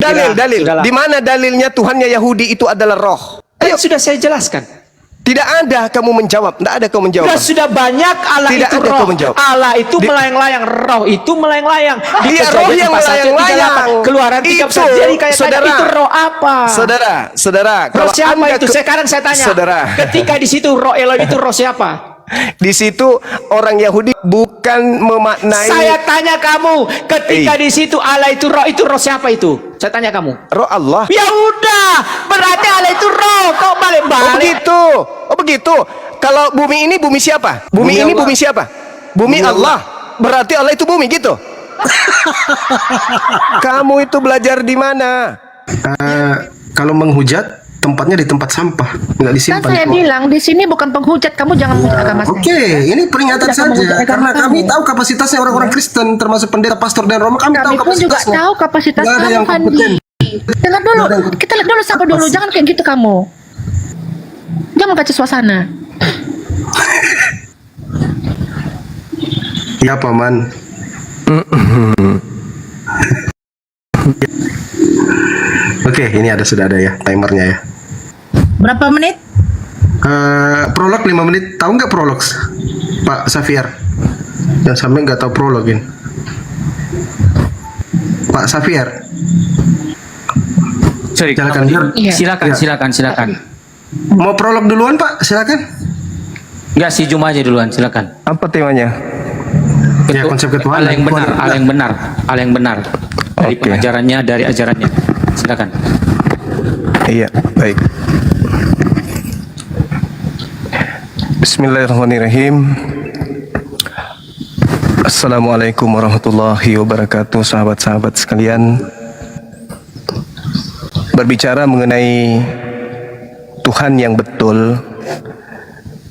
Dalil. Di mana dalilnya Tuhannya Yahudi itu adalah roh? Ayo, sudah saya jelaskan. Tidak ada kamu menjawab. Tidak ada kamu menjawab. Sudah banyak Allah Tidak itu ada roh. kau menjawab. Allah itu melayang-layang, roh itu melayang-layang. Dia roh yang melayang-layang. Keluaran 3 jadi kayak saudara, itu roh apa? Saudara. Roh siapa itu? Sekarang saya tanya. Saudara. Ketika di situ roh Elohim itu roh siapa? Di situ orang Yahudi bukan memaknai. Saya tanya kamu, ketika di situ Allah itu roh siapa itu? Saya tanya kamu. Roh Allah. Ya udah, berarti Allah itu roh. Kok balik-balik? Oh begitu. Kalau bumi ini bumi siapa? Bumi ini Allah. Bumi siapa? Bumi Allah. Berarti Allah itu bumi gitu. Kamu itu belajar di mana? Kalau menghujat tempatnya di tempat sampah, nggak disimpan. Kan saya bilang di sini bukan penghujat, kamu jangan menghujat agama saya. Oke, ini peringatan saja karena kami tahu kapasitasnya orang-orang Kristen termasuk pendeta, pastor dan Roma. Kami tahu pun juga kapasitasnya. tahu kapasitas Nggak ada kamu, yang kompeten. Dengar dulu, kita lihat dulu siapa dulu, jangan kayak gitu kamu. Jangan kacau suasana. Ya paman. Oke, ini sudah ada ya timernya ya. Berapa menit? Prolog 5 menit. Tahu nggak prolog, Pak Safir? Jangan sampai nggak tahu prolog ini. Pak Safir. Sorry, silakan. Iya. Silakan. Mau prolog duluan, Pak? Silakan. Enggak, si Juma aja duluan, silakan. Apa temanya? Ya, konsep ketuhanan. Allah yang benar. Dari pengajarannya, dari ajarannya. Silakan. Iya, baik. Bismillahirrahmanirrahim. Assalamualaikum warahmatullahi wabarakatuh, sahabat-sahabat sekalian. Berbicara mengenai Tuhan yang betul,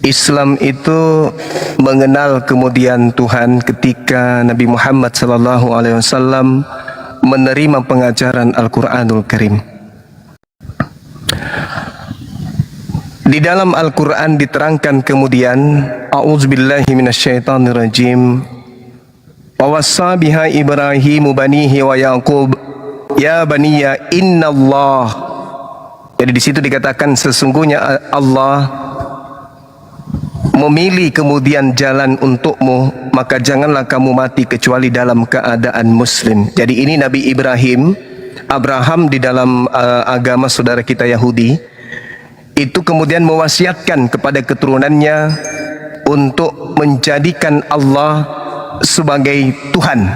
Islam itu mengenal kemudian Tuhan ketika Nabi Muhammad SAW menerima pengajaran Al-Quranul Karim. Di dalam Al-Quran diterangkan kemudian, A'udzubillahi minasyaitonirrajim, wa wassa biha Ibrahimu banihi wa Yaqub ya baniya innallah. Jadi di situ dikatakan sesungguhnya Allah memilih kemudian jalan untukmu, maka janganlah kamu mati kecuali dalam keadaan muslim. Jadi ini Nabi Abraham di dalam agama saudara kita Yahudi, itu kemudian mewasiatkan kepada keturunannya untuk menjadikan Allah sebagai Tuhan,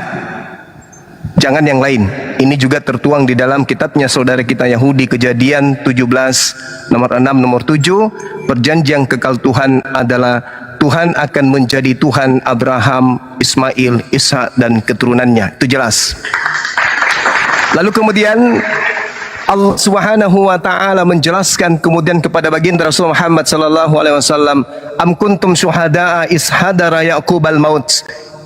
jangan yang lain. Ini juga tertuang di dalam kitabnya saudara kita Yahudi, Kejadian 17 nomor 6 nomor 7. Perjanjian kekal Tuhan adalah Tuhan akan menjadi Tuhan Abraham, Ismail, Ishak dan keturunannya. Itu jelas. Lalu kemudian Allah Subhanahu wa taala menjelaskan kemudian kepada baginda Rasul Muhammad sallallahu alaihi wasallam, am kuntum syuhada'a is hadara yaqub al maut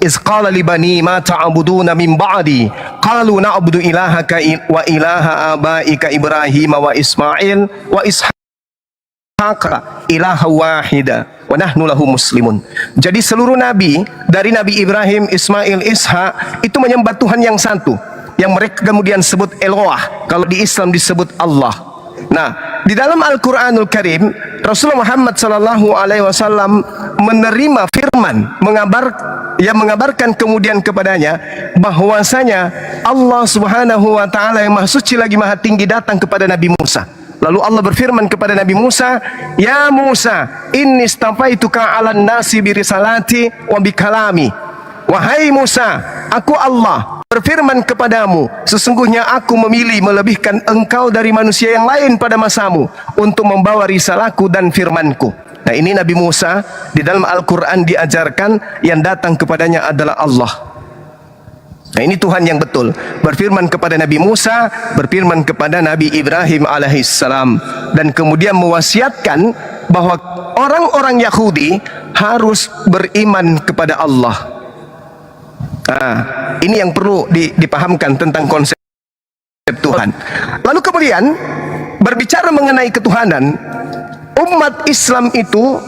iz qala li bani ma ta'buduna min ba'di qalu na'budu ilahaka wa ilaha abaika Ibrahim wa Ismail wa Ishaq ilaha wahida wa nahnu lahu muslimun. Jadi seluruh nabi dari Nabi Ibrahim, Ismail, Ishak itu menyembah Tuhan yang satu, yang mereka kemudian sebut Eloah, kalau di Islam disebut Allah. Nah, di dalam Al-Quranul Karim, Rasulullah Muhammad SAW menerima firman, mengabarkan kemudian kepadanya bahwasanya Allah Subhanahu wa taala yang Maha Suci lagi Maha Tinggi datang kepada Nabi Musa. Lalu Allah berfirman kepada Nabi Musa, "Ya Musa, inni istafaituka 'alan nasi bi risalati wa bi kalami." Wahai Musa, aku Allah berfirman kepadamu, sesungguhnya aku memilih melebihkan engkau dari manusia yang lain pada masamu untuk membawa risalahku dan firmanku. Nah, ini Nabi Musa di dalam Al-Quran diajarkan yang datang kepadanya adalah Allah. Nah, ini Tuhan yang betul berfirman kepada Nabi Musa, berfirman kepada Nabi Ibrahim alaihissalam, dan kemudian mewasiatkan bahwa orang-orang Yahudi harus beriman kepada Allah. Nah, ini yang perlu dipahamkan tentang konsep Tuhan. Lalu kemudian berbicara mengenai ketuhanan, umat Islam itu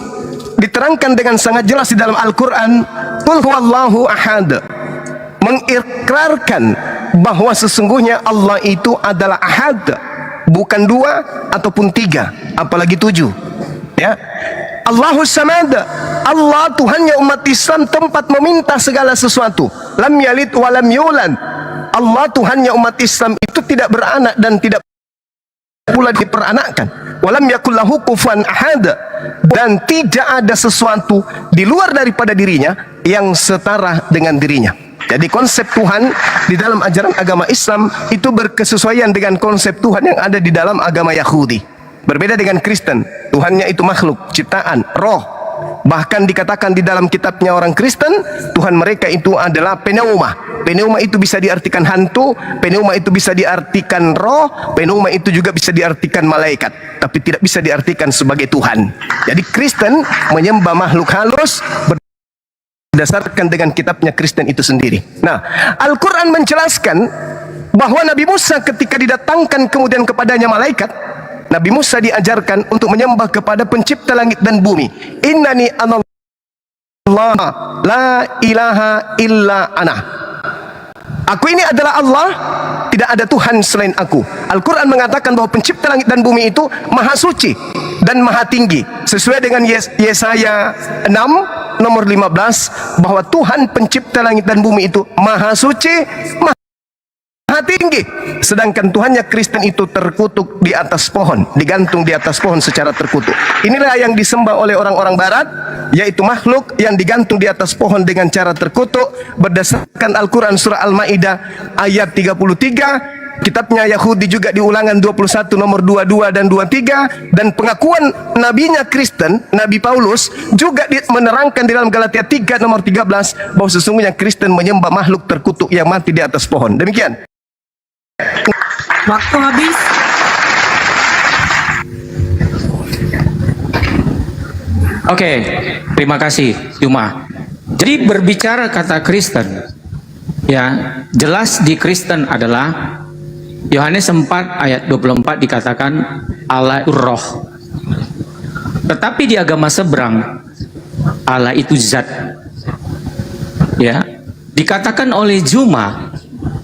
diterangkan dengan sangat jelas di dalam Al-Quran, Qul huwallahu ahad, mengikrarkan bahwa sesungguhnya Allah itu adalah ahad, bukan 2 ataupun 3, apalagi 7. Ya, Allahus Samad, Allah Tuhannya umat Islam tempat meminta segala sesuatu. Lam yalid wa lam yulad. Allah Tuhannya umat Islam itu tidak beranak dan tidak pula diperanakkan. Walam yakul lahu kufuwan ahad, dan tidak ada sesuatu di luar daripada dirinya yang setara dengan dirinya. Jadi konsep Tuhan di dalam ajaran agama Islam itu berkesesuaian dengan konsep Tuhan yang ada di dalam agama Yahudi. Berbeda dengan Kristen, Tuhannya itu makhluk, ciptaan, roh. Bahkan dikatakan di dalam kitabnya orang Kristen, Tuhan mereka itu adalah pneuma. Pneuma itu bisa diartikan hantu, pneuma itu bisa diartikan roh, pneuma itu juga bisa diartikan malaikat, tapi tidak bisa diartikan sebagai Tuhan. Jadi Kristen menyembah makhluk halus berdasarkan dengan kitabnya Kristen itu sendiri. Nah, Al-Quran menjelaskan bahwa Nabi Musa ketika didatangkan kemudian kepadanya malaikat, Nabi Musa diajarkan untuk menyembah kepada pencipta langit dan bumi. Innani anallah la ilaha illa ana. Aku ini adalah Allah, tidak ada Tuhan selain aku. Al-Quran mengatakan bahwa pencipta langit dan bumi itu maha suci dan maha tinggi. Sesuai dengan Yesaya 6 nomor 15, bahwa Tuhan pencipta langit dan bumi itu maha suci, maha tinggi. Sedangkan Tuhannya Kristen itu terkutuk di atas pohon, digantung di atas pohon secara terkutuk. Inilah yang disembah oleh orang-orang barat, yaitu makhluk yang digantung di atas pohon dengan cara terkutuk. Berdasarkan Al-Quran surah Al-Ma'idah ayat 33, kitabnya Yahudi juga di Ulangan 21 nomor 22 dan 23, dan pengakuan nabinya Kristen, Nabi Paulus juga menerangkan di dalam Galatia 3 nomor 13 bahwa sesungguhnya Kristen menyembah makhluk terkutuk yang mati di atas pohon. Demikian. Waktu habis. Oke, terima kasih Yuma. Jadi berbicara kata Kristen, ya jelas di Kristen adalah Yohanes 4 ayat 24 dikatakan Allah itu roh. Tetapi di agama seberang Allah itu zat. Ya, dikatakan oleh Juma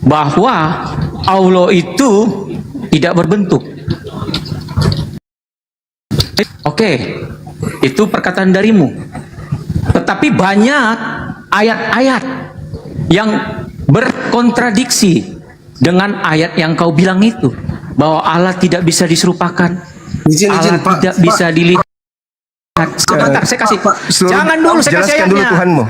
bahwa Allah itu tidak berbentuk. Oke, itu perkataan darimu. Tetapi banyak ayat-ayat yang berkontradiksi dengan ayat yang kau bilang itu, bahwa Allah tidak bisa diserupakan, Allah Pak, tidak bisa dilihat. Sebentar, saya kasih. Jangan dulu, saya kasih Jelaskan dulu ayatnya. Tuhanmu.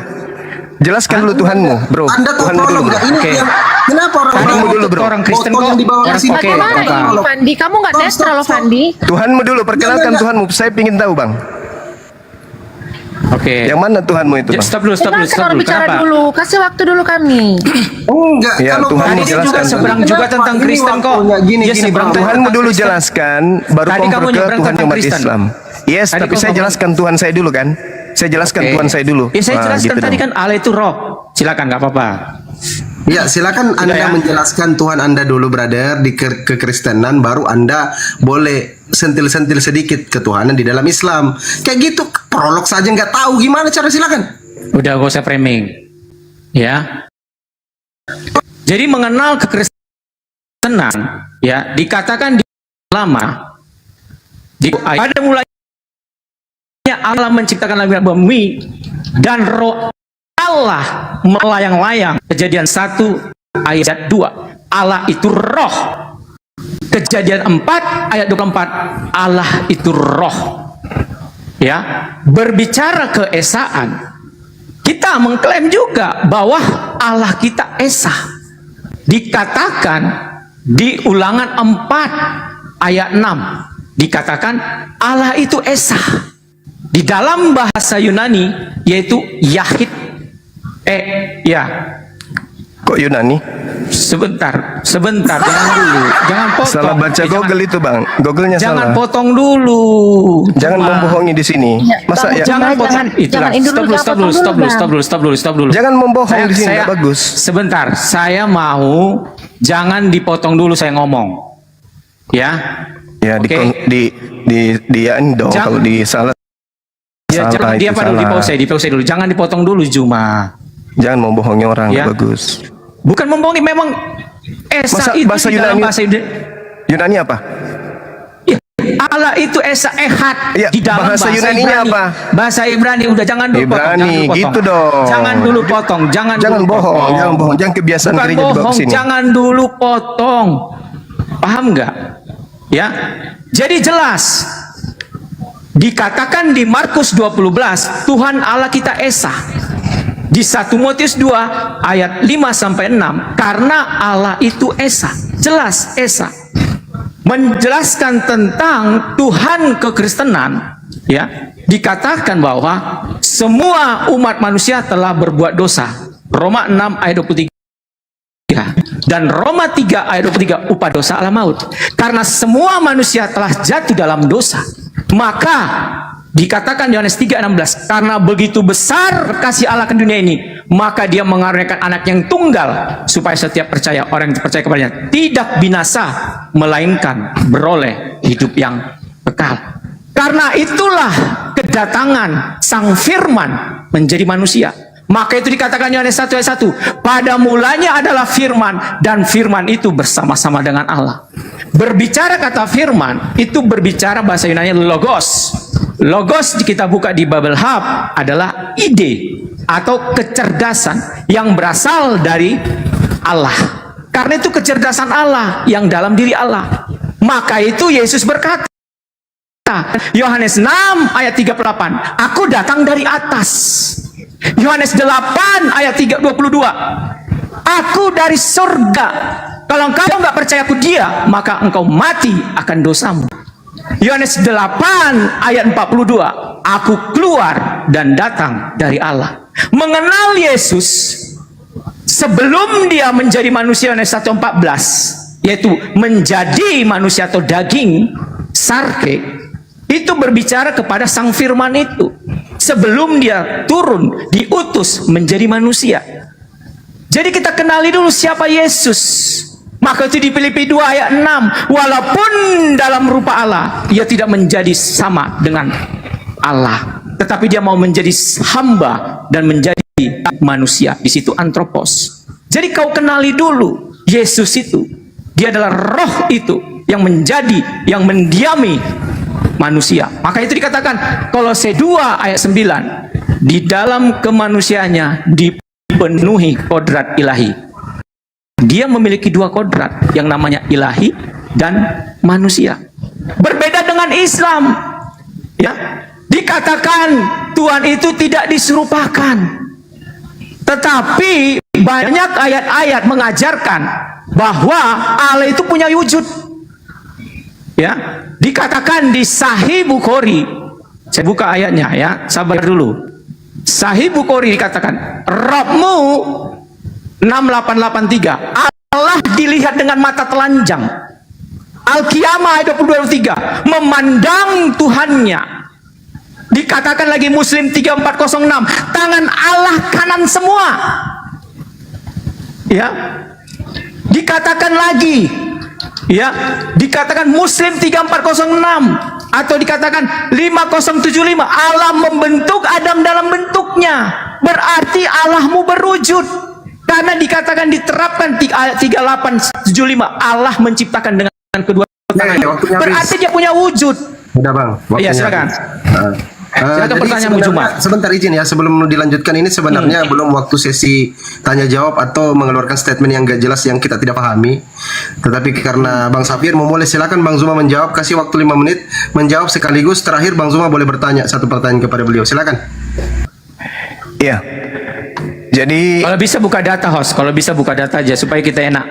Jelaskan dulu Tuhanmu, bro. Anda tahu Tuhanmu dulu, prolog bro. nggak? Ini Oke. yang kenapa Tuhanmu dulu, bro. Orang Kristen Botol kok. yang dibawa Orang ke sini. oke, Bagaimana Bapak. ini Fandi? Kamu nggak netral loh Fandi. Tuhanmu dulu, perkenalkan Jangan, Tuhanmu. Saya ingin tahu, Bang. Oke. Yang mana Tuhanmu itu, Bang? Stop dulu, stop dulu, Dengarkan stop orang dulu. bicara Kenapa? dulu. Kasih waktu dulu kami. Enggak, Ya, kalau Tuhan Tadi dia jelaskan juga dulu. seberang juga Kenapa tentang ini Kristen kok. waktunya gini, Dia gini, seberang Bang? Tuhanmu tentang dulu Kristen. jelaskan, baru Tadi kamu convert ke nyebrang Tuhan tentang umat Kristen. Islam. Yes, Tadi tapi kau saya ngomong. jelaskan Tuhan saya dulu kan. Saya jelaskan Oke. Tuhan saya dulu. Ya, saya Wah, jelaskan gitu tadi dong. kan Allah itu roh. Silakan, nggak apa-apa. Ya, silakan Anda ya. menjelaskan Tuhan Anda dulu, brother, di kekristenan, baru Anda boleh sentil-sentil sedikit ketuhanan di dalam Islam. Kayak gitu, prolog saja nggak tahu gimana cara, silakan. Udah gak usah framing. Ya. Jadi mengenal kekristenan, ya, dikatakan di lama, di pada mulanya Allah menciptakan langit dan bumi, dan roh Allah melayang-layang. Kejadian 1 ayat 2, Allah itu roh. Kejadian 4 ayat 24, Allah itu roh. Ya, berbicara keesaan, kita mengklaim juga bahwa Allah kita esa. Dikatakan di Ulangan 4 ayat 6, dikatakan Allah itu esa. Di dalam bahasa Yunani yaitu Yahid. Ya. Kok Yunani? Sebentar, jangan dulu. Jangan potong. Salah baca Google itu, Bang. Google-nya Jangan salah. potong dulu. Jangan Cuma- membohongi di sini. Masa ya? Jangan Jangan- itulah. jangan ini dulu, Stop dulu, jangan potong dulu, stop dulu. Jangan membohong di sini, nggak bagus. Sebentar, saya mau jangan dipotong dulu saya ngomong. Ya. Ya, Oke. diain dong Jangan- kalau di salah. Ya, Salah, jangan dia itu pada salah. di pause dulu. Jangan dipotong dulu Juma. Jangan membohongi orang, Ya. nggak bagus. Bukan membohongi, memang Esa itu Bahasa di dalam Yunani- bahasa Yunani apa? Ya, Allah itu Esa Ehad Ya, di dalam bahasa bahasa Yunaninya Ibrani. apa? Bahasa Ibrani, udah jangan dulu potong, Ibrani, jangan dulu potong. gitu dong. Jangan dulu potong, jangan dulu bohong, potong. jangan bohong, jangan kebiasaan Bukan gereja dibawa ke bohong, sini. jangan dulu potong. Paham nggak? Ya. Jadi jelas dikatakan di Markus 20:11 Tuhan Allah kita Esa. Di 1 Timotius 2 ayat 5 sampai 6 karena Allah itu Esa. Jelas Esa. Menjelaskan tentang Tuhan kekristenan, ya, dikatakan bahwa semua umat manusia telah berbuat dosa. Roma 6 ayat 23 dan Roma 3 ayat 23, upah dosa adalah maut. Karena semua manusia telah jatuh dalam dosa, maka dikatakan Yohanes 3:16, karena begitu besar kasih Allah ke dunia ini, maka dia mengaruniakan anak yang tunggal, supaya setiap orang yang percaya kepadanya tidak binasa, melainkan beroleh hidup yang kekal. Karena itulah kedatangan Sang Firman menjadi manusia. Maka itu dikatakan Yohanes 1 ayat 1, pada mulanya adalah firman, dan firman itu bersama-sama dengan Allah. Berbicara kata firman, itu berbicara bahasa Yunani logos. Logos kita buka di Bible Hub adalah ide atau kecerdasan yang berasal dari Allah. Karena itu kecerdasan Allah yang dalam diri Allah. Maka itu Yesus berkata, Yohanes 6 ayat 38, aku datang dari atas. Yohanes 8 ayat 22, aku dari surga. Kalau engkau nggak percaya aku dia, maka engkau mati akan dosamu. Yohanes 8 ayat 42, aku keluar dan datang dari Allah. Mengenal Yesus sebelum dia menjadi manusia, Yohanes 1:14, yaitu menjadi manusia atau daging sarke, itu berbicara kepada Sang Firman itu sebelum dia turun diutus menjadi manusia. Jadi kita kenali dulu siapa Yesus. Maka itu di Filipi 2 ayat 6, walaupun dalam rupa Allah, ia tidak menjadi sama dengan Allah, tetapi dia mau menjadi hamba dan menjadi manusia. Di situ antropos. Jadi kau kenali dulu Yesus itu. Dia adalah roh itu yang menjadi, yang mendiami manusia. Maka itu dikatakan Kolose 2 ayat 9, di dalam kemanusiaannya dipenuhi kodrat ilahi. Dia memiliki dua kodrat yang namanya ilahi dan manusia. Berbeda dengan Islam, ya. Dikatakan Tuhan itu tidak diserupakan. Tetapi banyak ayat-ayat mengajarkan bahwa Allah itu punya wujud. Ya, dikatakan di Sahih Bukhari. Saya buka ayatnya ya, sabar dulu. Sahih Bukhari dikatakan, Rabbmu 6883, Allah dilihat dengan mata telanjang. Al-Qiyamah ayat 22-23, memandang Tuhannya. Dikatakan lagi Muslim 3406, tangan Allah kanan semua. Ya. Dikatakan lagi, ya, dikatakan Muslim 3406 atau dikatakan 5075, Allah membentuk Adam dalam bentuknya. Berarti Allahmu berwujud. Karena dikatakan diterapkan ayat 3875, Allah menciptakan dengan kedua tangan. waktunya Berarti habis. dia punya wujud. Udah bang, waktunya Iya, silakan. habis. Silakan Jadi pertanyaanmu, sebenarnya- Jumat. sebentar izin ya, sebelum dilanjutkan ini sebenarnya belum waktu sesi tanya jawab atau mengeluarkan statement yang gak jelas yang kita tidak pahami. Tetapi karena Bang Safir mau mulai, silakan Bang Zuma menjawab, kasih waktu 5 menit menjawab sekaligus terakhir Bang Zuma boleh bertanya satu pertanyaan kepada beliau. Silakan. Iya. Jadi Kalau bisa buka data, host. Kalau bisa buka data aja supaya kita enak.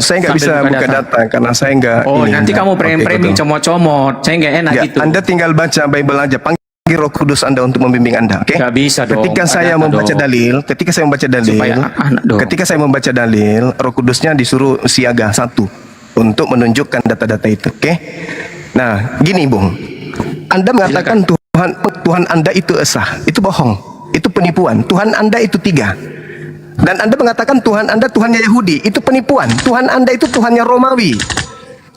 saya nggak Sambil bisa buka buka data. data karena saya nggak. Oh, ini, nanti Anda. kamu Oke, framing betul. comot-comot. Saya nggak enak Ya, gitu. Anda tinggal baca Bible aja. Panggil Roh Kudus Anda untuk membimbing Anda, oke? Nggak bisa dong. Ketika Nggak saya data membaca dong. dalil, Supaya anak dong. ketika saya membaca dalil, Roh Kudusnya disuruh siaga satu untuk menunjukkan data-data itu, oke? Nah, gini, Bung. Anda mengatakan Tuhan Anda itu esa, itu bohong, itu penipuan. Tuhan Anda itu tiga. Dan Anda mengatakan Tuhan Anda Tuhannya Yahudi, itu penipuan. Tuhan Anda itu Tuhannya Romawi.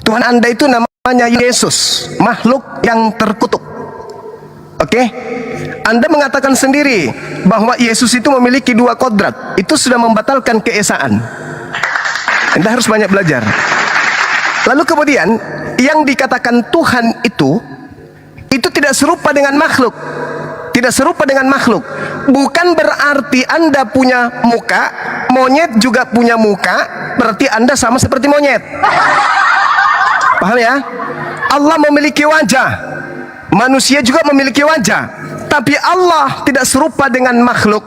Tuhan Anda itu namanya Yesus, makhluk yang terkutuk. Oke? Anda mengatakan sendiri bahwa Yesus itu memiliki dua kodrat. Itu sudah membatalkan keesaan. Anda harus banyak belajar. Lalu kemudian yang dikatakan Tuhan itu tidak serupa dengan makhluk. Tidak serupa dengan makhluk. Bukan berarti Anda punya muka, monyet juga punya muka, berarti Anda sama seperti monyet. Paham ya? Allah memiliki wajah, manusia juga memiliki wajah, tapi Allah tidak serupa dengan makhluk.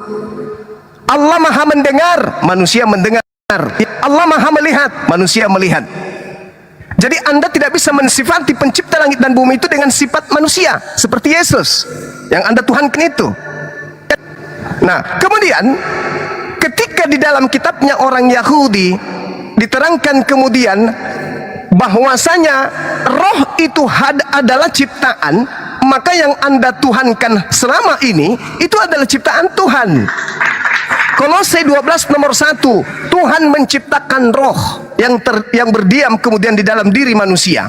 Allah maha mendengar, manusia mendengar. Allah maha melihat, manusia melihat. Jadi Anda tidak bisa mensifati pencipta langit dan bumi itu dengan sifat manusia seperti Yesus yang Anda tuhankan itu. Nah, kemudian ketika di dalam kitabnya orang Yahudi diterangkan kemudian bahwasanya roh itu adalah ciptaan, maka yang Anda tuhankan selama ini itu adalah ciptaan Tuhan. Kolose 12 nomor 1, Tuhan menciptakan roh yang berdiam kemudian di dalam diri manusia.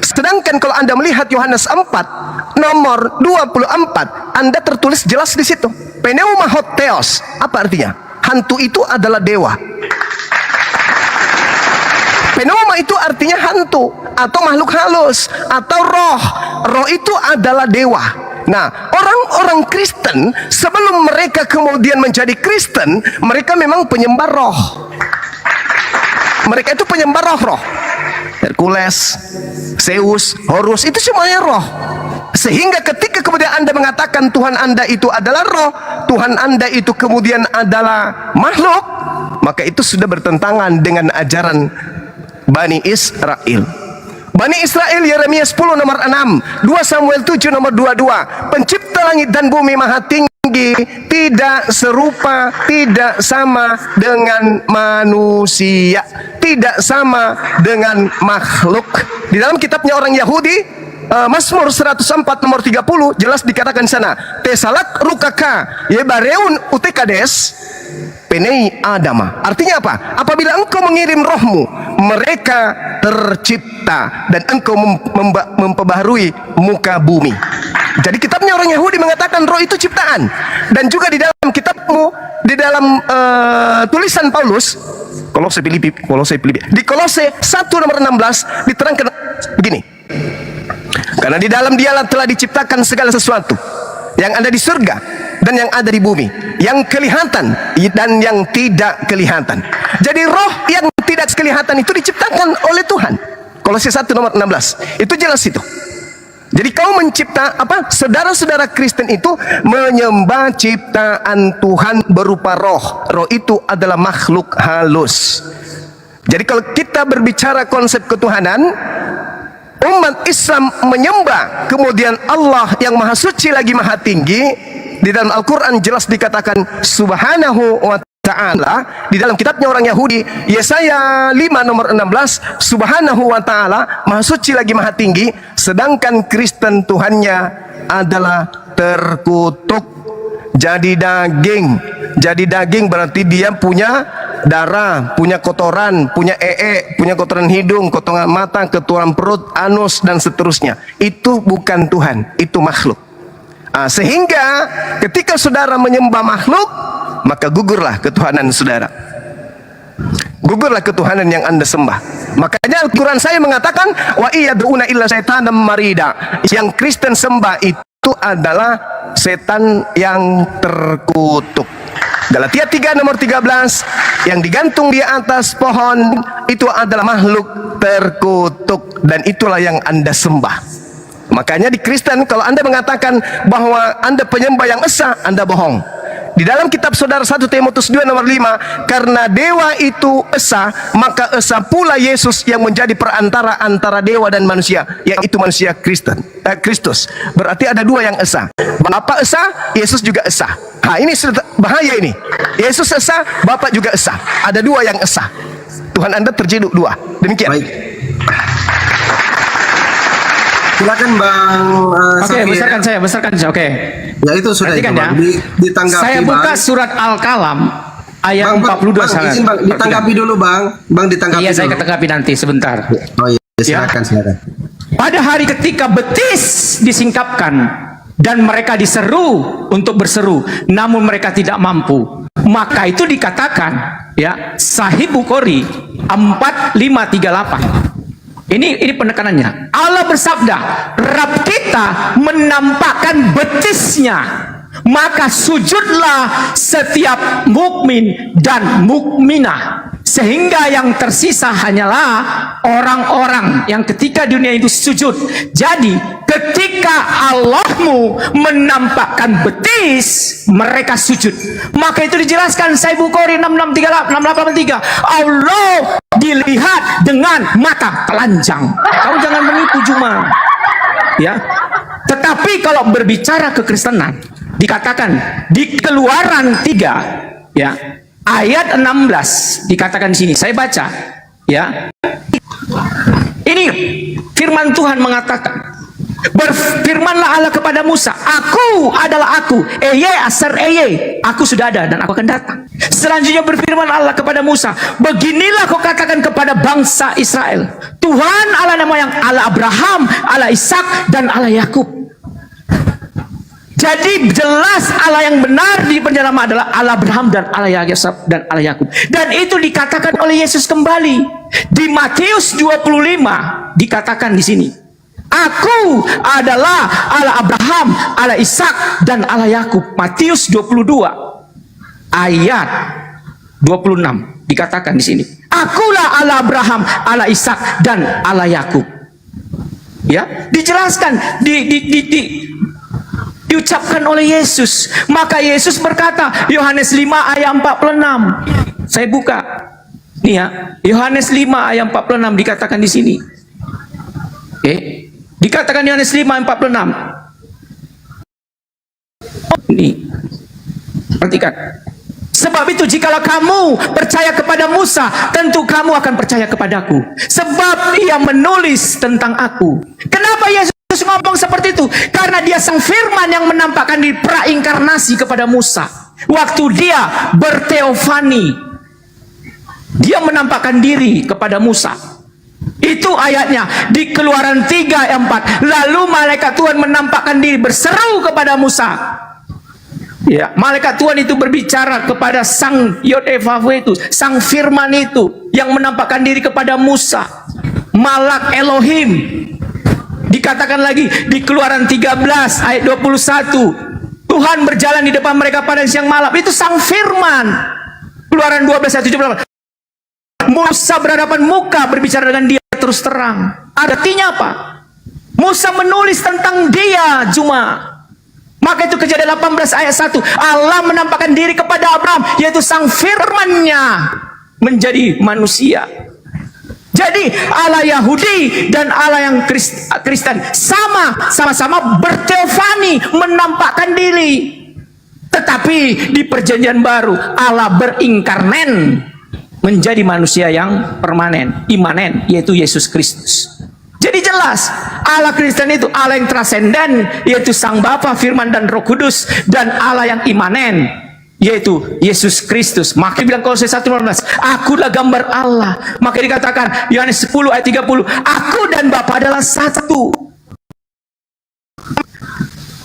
Sedangkan kalau Anda melihat Yohanes 4 nomor 24, Anda tertulis jelas di situ. Pneuma hotheos, apa artinya? Hantu itu adalah dewa. Pneuma itu artinya hantu atau makhluk halus atau roh. Roh itu adalah dewa. Nah, orang-orang Kristen sebelum mereka kemudian menjadi Kristen, mereka memang penyembah roh. Mereka itu penyembah roh-roh. Hercules, Zeus, Horus, itu semuanya roh. Sehingga ketika kemudian Anda mengatakan Tuhan Anda itu adalah roh, Tuhan Anda itu kemudian adalah makhluk, maka itu sudah bertentangan dengan ajaran Bani Israel. Bani Israel, Yeremia 10 nomor 6, 2 Samuel 7 nomor 22, pencipta langit dan bumi maha tinggi, tidak serupa, tidak sama dengan manusia, tidak sama dengan makhluk. Di dalam kitabnya orang Yahudi, Mazmur 104 nomor 30 jelas dikatakan di sana, Tesalak rukaka yebareun utekades penei adama. Artinya apa? Apabila engkau mengirim rohmu, mereka tercipta dan engkau memperbaharui muka bumi. Jadi kitabnya orang Yahudi mengatakan roh itu ciptaan. Dan juga di dalam kitabmu, di dalam tulisan Paulus, Kolose Filipi, di Kolose 1 nomor 16 diterangkan begini. Karena di dalam dialah telah diciptakan segala sesuatu yang ada di surga dan yang ada di bumi, yang kelihatan dan yang tidak kelihatan. Jadi roh yang tidak kelihatan itu diciptakan oleh Tuhan. Kolose 1 nomor 16. Itu jelas itu. Jadi kau mencipta apa? Saudara-saudara Kristen itu menyembah ciptaan Tuhan berupa roh. Roh itu adalah makhluk halus. Jadi kalau kita berbicara konsep ketuhanan, umat Islam menyembah kemudian Allah yang maha suci lagi maha tinggi. Di dalam Al-Quran jelas dikatakan Subhanahu wa ta'ala. Di dalam kitabnya orang Yahudi, Yesaya 5 nomor 16, Subhanahu wa ta'ala, maha suci lagi maha tinggi. Sedangkan Kristen Tuhannya adalah terkutuk, jadi daging. Jadi daging berarti dia punya darah, punya kotoran, punya punya kotoran hidung, kotoran mata, kotoran perut, anus, dan seterusnya. Itu bukan Tuhan, itu makhluk. Sehingga ketika saudara menyembah makhluk, maka gugurlah ketuhanan saudara. Gugurlah ketuhanan yang Anda sembah. Makanya Al-Quran saya mengatakan wa iyad'una illa syaitanam marida. Yang Kristen sembah itu adalah setan yang terkutuk. Galatia 3 nomor 13, yang digantung di atas pohon itu adalah makhluk terkutuk, dan itulah yang Anda sembah. Makanya di Kristen kalau Anda mengatakan bahwa Anda penyembah yang esa, Anda bohong. Di dalam kitab saudara 1 Timotius 2 nomor 5, karena dewa itu esa, maka esa pula Yesus yang menjadi perantara antara dewa dan manusia, yaitu manusia Kristus. Berarti ada dua yang esa. Bapa esa, Yesus juga esa. Ini sudah bahaya ini. Yesus esa, Bapa juga esa. Ada dua yang esa. Tuhan Anda terjeduk dua. Demikian. Baik. Silakan Bang Oke, besarkan saya. Oke. Ya itu sudah itu, Bang. Ditanggapi, Saya buka Bang. surat Al-Kalam ayat 42 Bang, izin Bang, ditanggapi dulu Bang. Bang ditanggapi. Iya, saya dulu. tanggapi nanti sebentar. Oh iya, silakan. Pada hari ketika betis disingkapkan, dan mereka diseru untuk berseru, namun mereka tidak mampu. Maka itu dikatakan, ya, Sahih Bukhari 4538. Ini penekanannya. Allah bersabda, Rabb kita menampakkan betisnya, maka sujudlah setiap mukmin dan mukminah, sehingga yang tersisa hanyalah orang-orang yang ketika dunia itu sujud. Jadi ketika Allahmu menampakkan betis, mereka sujud. Maka itu dijelaskan Sahih Bukhari 6883, Allah dilihat dengan mata telanjang. Kamu jangan menipu Juma, ya. Tetapi kalau berbicara kekristenan, dikatakan di Keluaran 3, ya, ayat 16 dikatakan di sini. Saya baca, ya. Ini firman Tuhan mengatakan, berfirmanlah Allah kepada Musa, aku adalah aku, aku sudah ada dan aku akan datang. Selanjutnya berfirman Allah kepada Musa, beginilah kau katakan kepada bangsa Israel, Tuhan Allah nama yang Allah Abraham, Allah Ishak dan Allah Yakub. Jadi jelas Allah yang benar di penjelaman adalah Allah Abraham dan Allah Yakub dan Allah Yakub. Dan itu dikatakan oleh Yesus kembali di Matius 25, dikatakan di sini, aku adalah Allah Abraham, Allah Ishak dan Allah Yakub. Matius 22 ayat 26 dikatakan di sini, akulah Allah Abraham, Allah Ishak dan Allah Yakub. Ya, dijelaskan diucapkan oleh Yesus. Maka Yesus berkata, Yohanes 5 ayat 46. Saya buka. Nih ya, Yohanes 5 ayat 46 dikatakan di sini. Oke. Dikatakan Yohanes 5 ayat 46. Ini. Perhatikan. Sebab itu jikalau kamu percaya kepada Musa, tentu kamu akan percaya kepadaku, sebab ia menulis tentang aku. Kenapa Yesus ngomong seperti itu? Karena dia sang firman yang menampakkan di prainkarnasi kepada Musa. Waktu dia berteofani, dia menampakkan diri kepada Musa. Itu ayatnya di Keluaran 3 ayat 4. Lalu malaikat Tuhan menampakkan diri berseru kepada Musa. Ya, malaikat Tuhan itu berbicara kepada sang Yod-Heh-Vav-Heh itu, sang firman itu yang menampakkan diri kepada Musa. Malak Elohim. Dikatakan lagi di Keluaran 13 ayat 21, Tuhan berjalan di depan mereka pada siang malam. Itu sang firman. Keluaran 12 ayat 78. Musa berhadapan muka berbicara dengan dia terus terang. Artinya apa? Musa menulis tentang dia cuma. Maka itu Kejadian 18 ayat 1. Allah menampakkan diri kepada Abraham, yaitu sang firman-Nya menjadi manusia. Jadi Allah Yahudi dan Allah yang Kristen sama-sama berteofani, menampakkan diri. Tetapi di perjanjian baru Allah berinkarnen menjadi manusia yang permanen, imanen, yaitu Yesus Kristus. Jadi jelas Allah Kristen itu Allah yang transenden, yaitu Sang Bapa, Firman dan Roh Kudus, dan Allah yang imanen, yaitu Yesus Kristus. Maka bilang Kolose 1:15, akulah gambar Allah. Maka dikatakan Yohanes 10 ayat 30, aku dan Bapa adalah satu.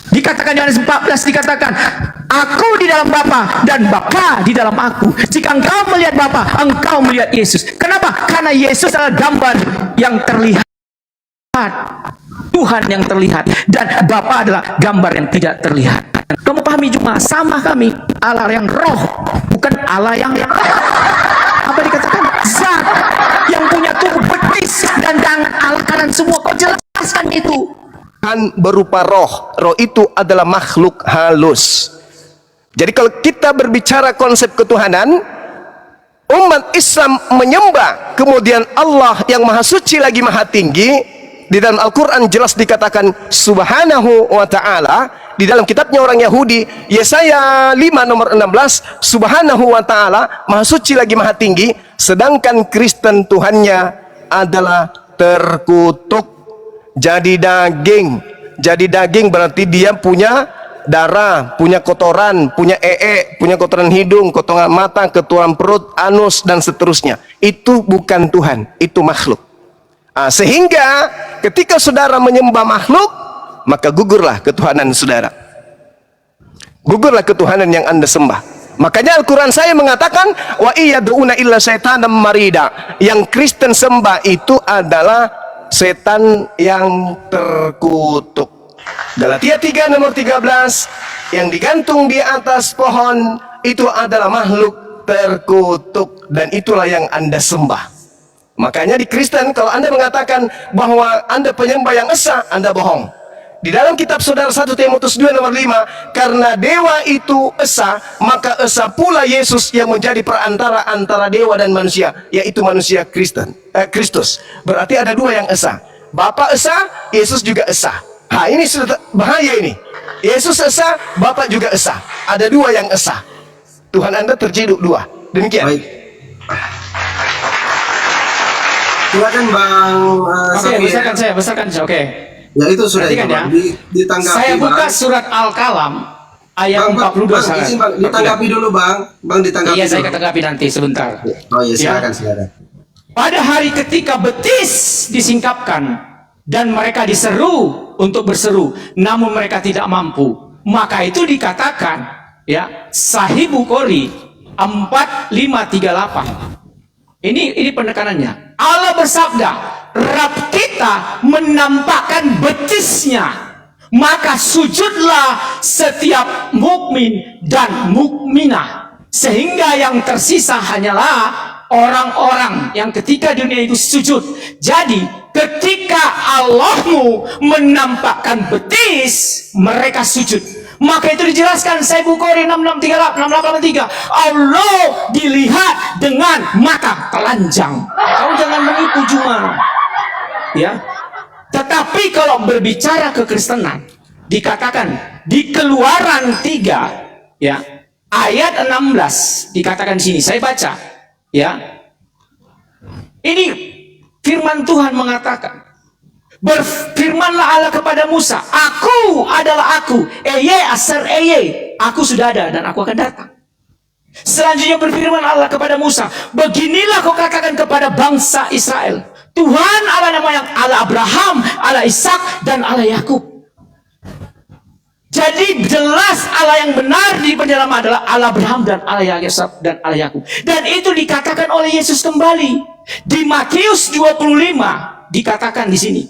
Dikatakan Yohanes 14, dikatakan aku di dalam Bapa dan Bapa di dalam aku. Jika engkau melihat Bapa, engkau melihat Yesus. Kenapa? Karena Yesus adalah gambar yang terlihat, Tuhan yang terlihat, dan Bapa adalah gambar yang tidak terlihat. Kamu pahami juga, sama kami Allah yang roh, bukan Allah yang apa dikatakan zat yang punya tubuh betis dan tangan Allah kanan semua. Kau jelaskan itu. Kan berupa roh. Roh itu adalah makhluk halus. Jadi kalau kita berbicara konsep ketuhanan, umat Islam menyembah kemudian Allah yang maha suci lagi maha tinggi. Di dalam Al-Quran jelas dikatakan subhanahu wa ta'ala. Di dalam kitabnya orang Yahudi, Yesaya 5 nomor 16, subhanahu wa ta'ala, maha suci lagi maha tinggi. Sedangkan Kristen Tuhannya adalah terkutuk, jadi daging. Jadi daging berarti dia punya darah, punya kotoran, punya punya kotoran hidung, kotoran mata, kotoran perut, anus, dan seterusnya. Itu bukan Tuhan, itu makhluk. Sehingga ketika saudara menyembah makhluk, maka gugurlah ketuhanan saudara. Gugurlah ketuhanan yang Anda sembah. Makanya Al-Quran saya mengatakan wa iyad'una illa syaitanan marida. Yang Kristen sembah itu adalah setan yang terkutuk. Galatia 3 nomor 13, yang digantung di atas pohon itu adalah makhluk terkutuk, dan itulah yang Anda sembah. Makanya di Kristen kalau Anda mengatakan bahwa Anda penyembah yang esa, Anda bohong. Di dalam kitab saudara 1 Timotius 2 nomor 5, karena dewa itu esa, maka esa pula Yesus yang menjadi perantara antara dewa dan manusia, yaitu manusia Kristus. Berarti ada dua yang esa. Bapa esa, Yesus juga esa. Nah, ini sudah bahaya ini. Yesus esa, Bapa juga esa. Ada dua yang esa. Tuhan Anda terciduk dua. Demikian. Baik. Silakan Bang Safir. Besarkan saya. Oke. Ya itu sudah itu, Perhatikan ya. Bang. Ditanggapi, Saya buka Bang. surat Al-Kalam ayat Bang, 42 Bang, izin, Bang, ditanggapi dulu, Bang. Bang, ditanggapi. Iya, saya dulu. tanggapi nanti sebentar. Oh iya, silakan, Ya. silakan. Pada hari ketika betis disingkapkan dan mereka diseru untuk berseru, namun mereka tidak mampu, maka itu dikatakan ya Sahih Bukhari 4538. Ini penekanannya. Allah bersabda, Rabb kita menampakkan betisnya, maka sujudlah setiap mukmin dan mukminah, sehingga yang tersisa hanyalah orang-orang yang ketika dunia itu sujud. Jadi ketika Allahmu menampakkan betis, mereka sujud. Maka itu dijelaskan Sahih Bukhari 6683, Allah dilihat dengan mata telanjang. Kau jangan menipu cuma. Ya. Tetapi kalau berbicara kekristenan, dikatakan di Keluaran 3 ya, ayat 16 dikatakan di sini. Saya baca ya. Ini firman Tuhan mengatakan, berfirmanlah Allah kepada Musa, aku adalah aku, aku sudah ada dan aku akan datang. Selanjutnya berfirman Allah kepada Musa, beginilah kau katakan kepada bangsa Israel, Tuhan Allah namanya Allah Abraham, Allah Ishak dan Allah Yakub. Jadi jelas Allah yang benar di penjelaman adalah Allah Abraham dan Allah Ishak dan Allah Yakub. Dan itu dikatakan oleh Yesus kembali di Matius 25, dikatakan di sini,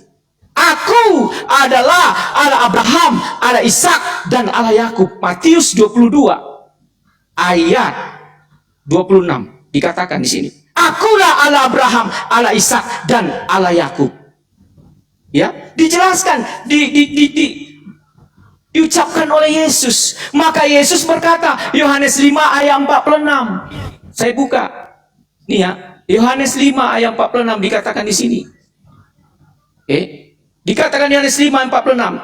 aku adalah Allah Abraham, Allah Ishak dan Allah Yakub. Matius 22 ayat 26 dikatakan di sini, akulah Allah Abraham, Allah Ishak dan Allah Yakub. Ya, dijelaskan diucapkan oleh Yesus. Maka Yesus berkata, Yohanes 5 ayat 46. Saya buka. Nih ya, Yohanes 5 ayat 46 dikatakan di sini. Oke. Dikatakan Yohanes 5 ayat 46.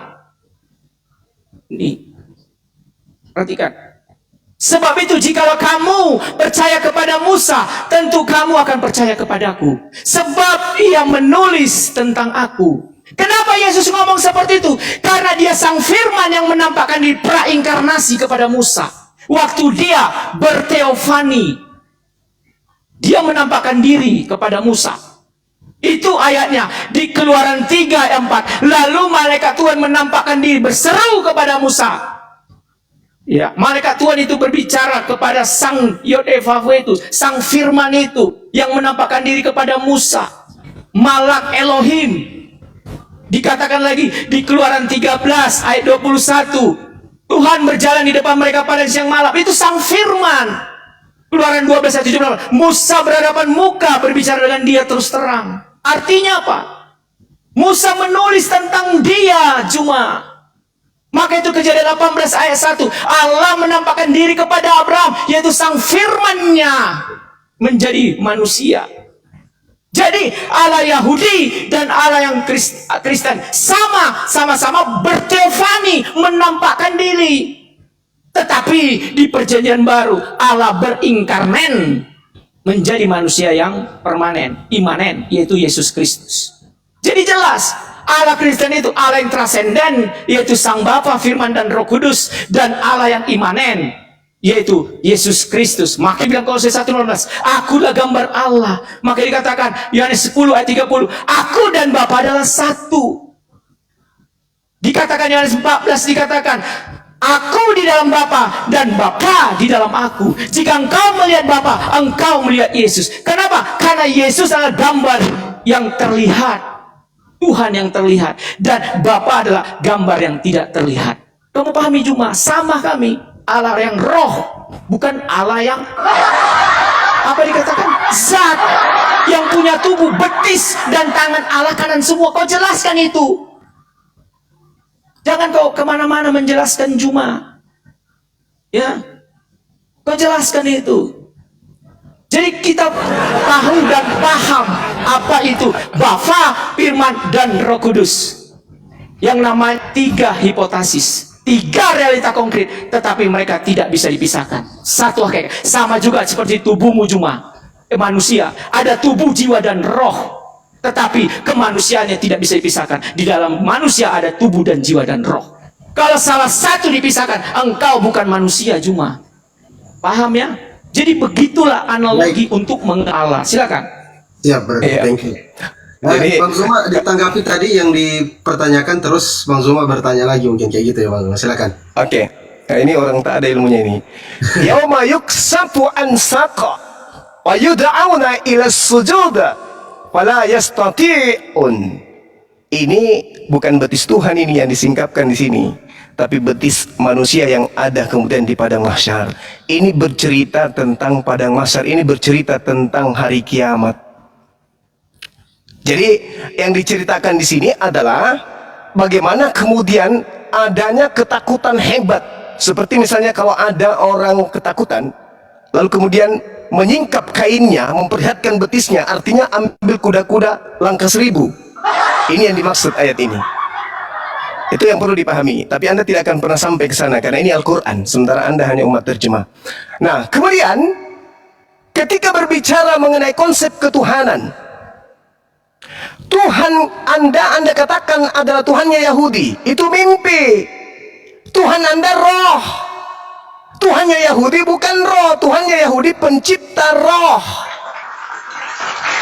Nih. Perhatikan. Sebab itu jikalau kamu percaya kepada Musa, tentu kamu akan percaya kepadaku, sebab ia menulis tentang aku. Kenapa Yesus ngomong seperti itu? Karena dia sang firman yang menampakkan di prainkarnasi kepada Musa. Waktu dia berteofani, dia menampakkan diri kepada Musa. Itu ayatnya di Keluaran 3 ayat 4. Lalu malaikat Tuhan menampakkan diri berseru kepada Musa. Ya, malaikat Tuhan itu berbicara kepada sang Yod-Heh-Vav-Heh itu, sang firman itu yang menampakkan diri kepada Musa. Malak Elohim. Dikatakan lagi di Keluaran 13 ayat 21, Tuhan berjalan di depan mereka pada siang malam. Itu sang firman. Keluaran 12 ayat 17, Musa berhadapan muka berbicara dengan dia terus terang. Artinya apa? Musa menulis tentang dia cuma. Maka itu Kejadian 18 ayat 1, Allah menampakkan diri kepada Abraham, yaitu sang firman-Nya menjadi manusia. Jadi Allah Yahudi dan Allah yang Kristen sama-sama berteofani, menampakkan diri. Tetapi di perjanjian baru Allah berinkarnen menjadi manusia yang permanen, imanen, yaitu Yesus Kristus. Jadi jelas Allah Kristen itu Allah yang transenden, yaitu Sang Bapa, Firman dan Roh Kudus, dan Allah yang imanen, yaitu Yesus Kristus. Maka bilang Kolose 1:15, akulah gambar Allah. Maka dikatakan Yohanes 10 ayat 30, aku dan Bapa adalah satu. dikatakan Yohanes 14 dikatakan, Aku di dalam Bapa dan Bapa di dalam aku. Jika engkau melihat Bapa, engkau melihat Yesus. Kenapa? Karena Yesus adalah gambar yang terlihat, Tuhan yang terlihat, dan Bapa adalah gambar yang tidak terlihat. Kamu pahami Juma? Sama kami, Allah yang roh, bukan Allah yang apa dikatakan? Zat yang punya tubuh, betis dan tangan Allah kanan semua. Kau jelaskan itu. Jangan kau kemana-mana menjelaskan Juma. Ya, kau jelaskan itu. Jadi kita tahu dan paham apa itu Bapa, Firman, dan Roh Kudus. Yang namanya 3 hipotesis, 3 realita konkret, tetapi mereka tidak bisa dipisahkan. Satu hakikat. Sama juga seperti tubuhmu Juma. Manusia ada tubuh, jiwa, dan roh. Tetapi kemanusiaannya tidak bisa dipisahkan. Di dalam manusia ada tubuh dan jiwa dan roh. Kalau salah satu dipisahkan, engkau bukan manusia Juma. Paham ya? Jadi begitulah analogi untuk mengalah. Silakan. Siap, bro. Thank you. Jadi- Bang Zuma ditanggapi tadi yang dipertanyakan, terus Bang Zuma bertanya lagi mungkin kayak gitu ya Bang Zuma. Silakan. Oke. Nah, ini orang tak ada ilmunya ini. Yauma yuksafu an saqa wa yud'auna ila sujud fala yastati'un. Ini bukan betis Tuhan ini yang disingkapkan di sini, tapi betis manusia yang ada kemudian di padang mahsyar. Ini bercerita tentang padang mahsyar, ini bercerita tentang hari kiamat. Jadi yang diceritakan di sini adalah bagaimana kemudian adanya ketakutan hebat. Seperti misalnya kalau ada orang ketakutan, lalu kemudian menyingkap kainnya, memperlihatkan betisnya, artinya ambil kuda-kuda langkah 1000. Ini yang dimaksud ayat ini. Itu yang perlu dipahami. Tapi Anda tidak akan pernah sampai ke sana karena ini Al-Quran, sementara Anda hanya umat terjemah. Nah, kemudian ketika berbicara mengenai konsep ketuhanan, Tuhan Anda katakan adalah Tuhannya Yahudi, itu mimpi. Tuhan Anda roh. Tuhannya Yahudi bukan roh, Tuhannya Yahudi pencipta roh.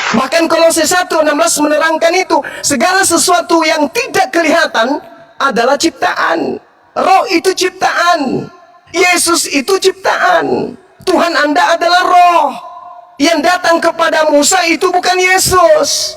Bahkan Kolose 1:16 menerangkan itu, segala sesuatu yang tidak kelihatan adalah ciptaan. Roh itu ciptaan, Yesus itu ciptaan. Tuhan Anda adalah roh. Yang datang kepada Musa itu bukan Yesus.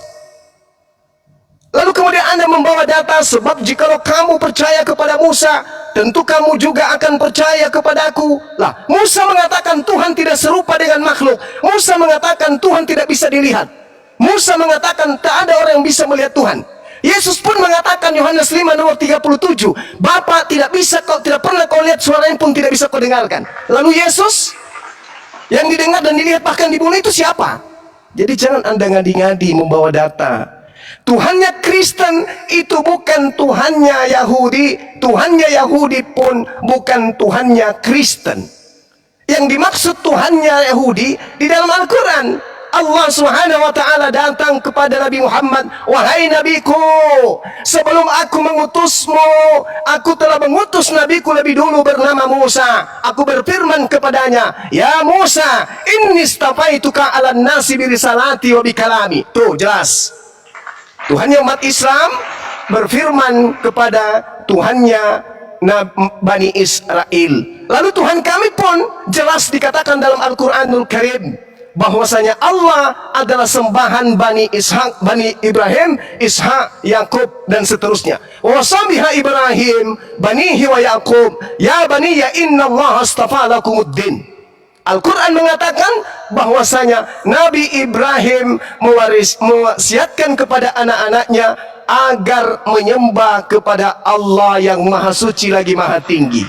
Lalu kemudian Anda membawa data, sebab jikalau kamu percaya kepada Musa, tentu kamu juga akan percaya kepadaku. Lah, Musa mengatakan Tuhan tidak serupa dengan makhluk. Musa mengatakan Tuhan tidak bisa dilihat. Musa mengatakan tak ada orang yang bisa melihat Tuhan. Yesus pun mengatakan Yohanes 5 nomor 37, Bapa tidak bisa kau, tidak pernah kau lihat, suaranya pun tidak bisa kau dengarkan. Lalu Yesus yang didengar dan dilihat bahkan dibunuh itu siapa? Jadi jangan Anda ngadi-ngadi membawa data. Tuhannya Kristen itu bukan Tuhannya Yahudi. Tuhannya Yahudi pun bukan Tuhannya Kristen. Yang dimaksud Tuhannya Yahudi di dalam Al-Quran, Allah Subhanahu wa ta'ala datang kepada Nabi Muhammad, wahai nabiku, sebelum aku mengutusmu, aku telah mengutus nabiku lebih dulu bernama Musa. Aku berfirman kepadanya, ya Musa, inni istafaituka 'alan nasi bi risalati wa bi kalami. Tuh jelas. Tuhannya umat Islam berfirman kepada Tuhannya Bani Israel. Lalu Tuhan kami pun jelas dikatakan dalam Al-Quranul Karim bahwasanya Allah adalah sembahan Bani Ishak, Bani Ibrahim, Ishak, Yakub, dan seterusnya. Wasabiha Ibrahim, Banihi wa Yakub, ya Bani ya inna Allah astafa lakumuddin. Al-Quran mengatakan bahwasanya Nabi Ibrahim mewasiatkan kepada anak-anaknya agar menyembah kepada Allah yang maha suci lagi maha tinggi.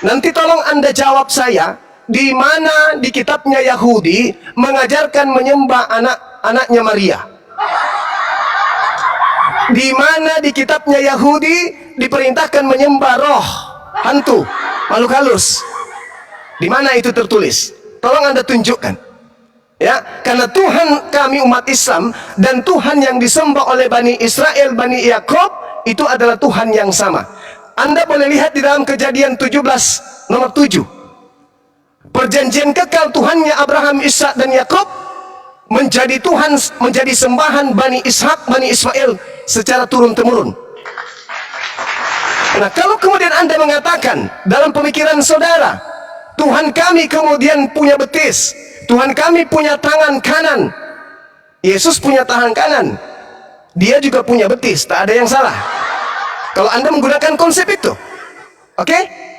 Nanti tolong Anda jawab saya, di mana di kitabnya Yahudi mengajarkan menyembah anak-anaknya Maria? Di mana di kitabnya Yahudi diperintahkan menyembah roh, hantu, makhluk halus? Di mana itu tertulis? Tolong Anda tunjukkan. Ya, karena Tuhan kami umat Islam dan Tuhan yang disembah oleh Bani Israel, Bani Yakub itu adalah Tuhan yang sama. Anda boleh lihat di dalam Kejadian 17 nomor 7. Perjanjian kekal Tuhannya Abraham, Ishak, dan Yakub menjadi Tuhan, menjadi sembahan Bani Ishak, Bani Ismail secara turun-temurun. Nah, kalau kemudian Anda mengatakan dalam pemikiran saudara, Tuhan kami kemudian punya betis, Tuhan kami punya tangan kanan, Yesus punya tangan kanan, dia juga punya betis, tak ada yang salah kalau Anda menggunakan konsep itu. Oke?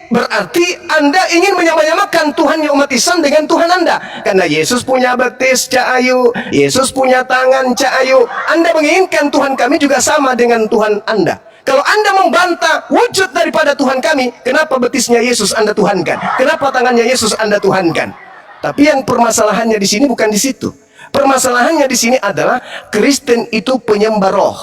Berarti Anda ingin menyamakan Tuhannya umat Islam dengan Tuhan Anda. Karena Yesus punya betis, Cak Ayu, Yesus punya tangan, Cak Ayu. Anda menginginkan Tuhan kami juga sama dengan Tuhan Anda. Kalau Anda membantah wujud daripada Tuhan kami, kenapa betisnya Yesus Anda tuhankan? Kenapa tangannya Yesus Anda tuhankan? Tapi yang permasalahannya di sini bukan di situ. Permasalahannya di sini adalah Kristen itu penyembah roh.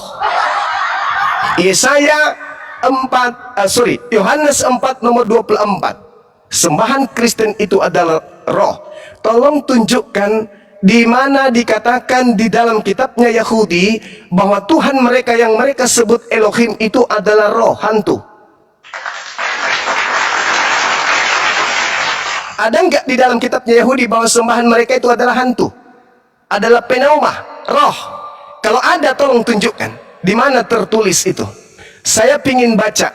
Yohanes 4 nomor 24. Sembahan Kristen itu adalah roh. Tolong tunjukkan di mana dikatakan di dalam kitabnya Yahudi bahwa Tuhan mereka yang mereka sebut Elohim itu adalah roh, hantu. Ada enggak di dalam kitabnya Yahudi bahwa sembahan mereka itu adalah hantu? Adalah pneuma, roh. Kalau ada tolong tunjukkan di mana tertulis itu. Saya ingin baca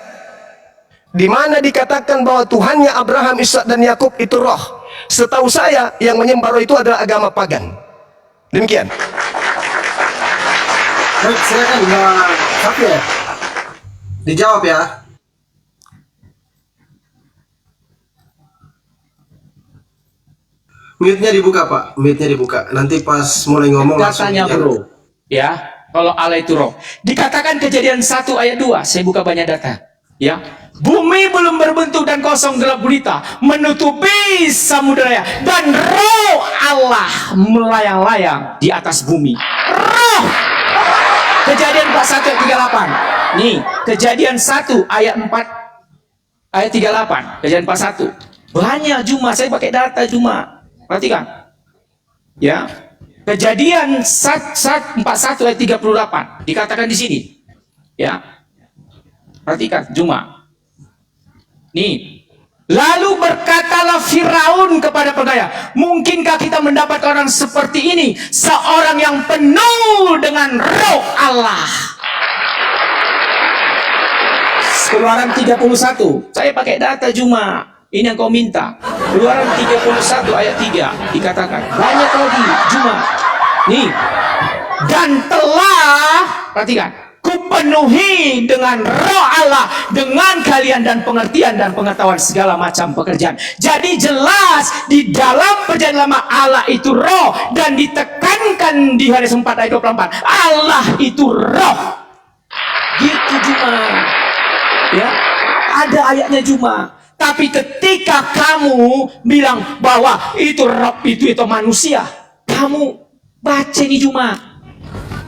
di mana dikatakan bahwa Tuhannya Abraham, Ishak dan Yakub itu roh. Setahu saya yang menyembah roh itu adalah agama pagan. Demikian. Baik, silakan Mbak Safir. Dijawab ya. Mute-nya dibuka, Pak. Mute-nya dibuka. Nanti pas mulai ngomong langsung Katanya bro, ya, kalau Allah itu roh. Dikatakan Kejadian 1 ayat 2, saya buka banyak data. Ya, bumi belum berbentuk dan kosong gelap gulita, menutupi samudera, dan roh Allah melayang-layang di atas bumi. Roh. Kejadian 41 ayat 38. Nih, Kejadian 1 ayat 4 ayat 38. Kejadian 41. Banyak cuma saya pakai data cuma. Perhatikan. Ya. Kejadian 41 ayat 38 dikatakan di sini. Ya. Perhatikan, cuma. Nih. Lalu berkatalah Firaun kepada pegawai, mungkinkah kita mendapat orang seperti ini, seorang yang penuh dengan roh Allah? Keluaran 31, saya pakai data cuma. Ini yang kau minta. Keluaran 31 ayat 3 dikatakan. Banyak lagi cuma. Nih. Dan telah, perhatikan, kupenuhi dengan roh Allah, dengan kalian dan pengertian dan pengetahuan segala macam pekerjaan. Jadi jelas di dalam perjanjian lama Allah itu roh, dan ditekankan di Yohanes 4 ayat 24 Allah itu roh. Gitu cuma. Ya, ada ayatnya cuma. Tapi ketika kamu bilang bahwa itu roh itu manusia, kamu baca ini cuma.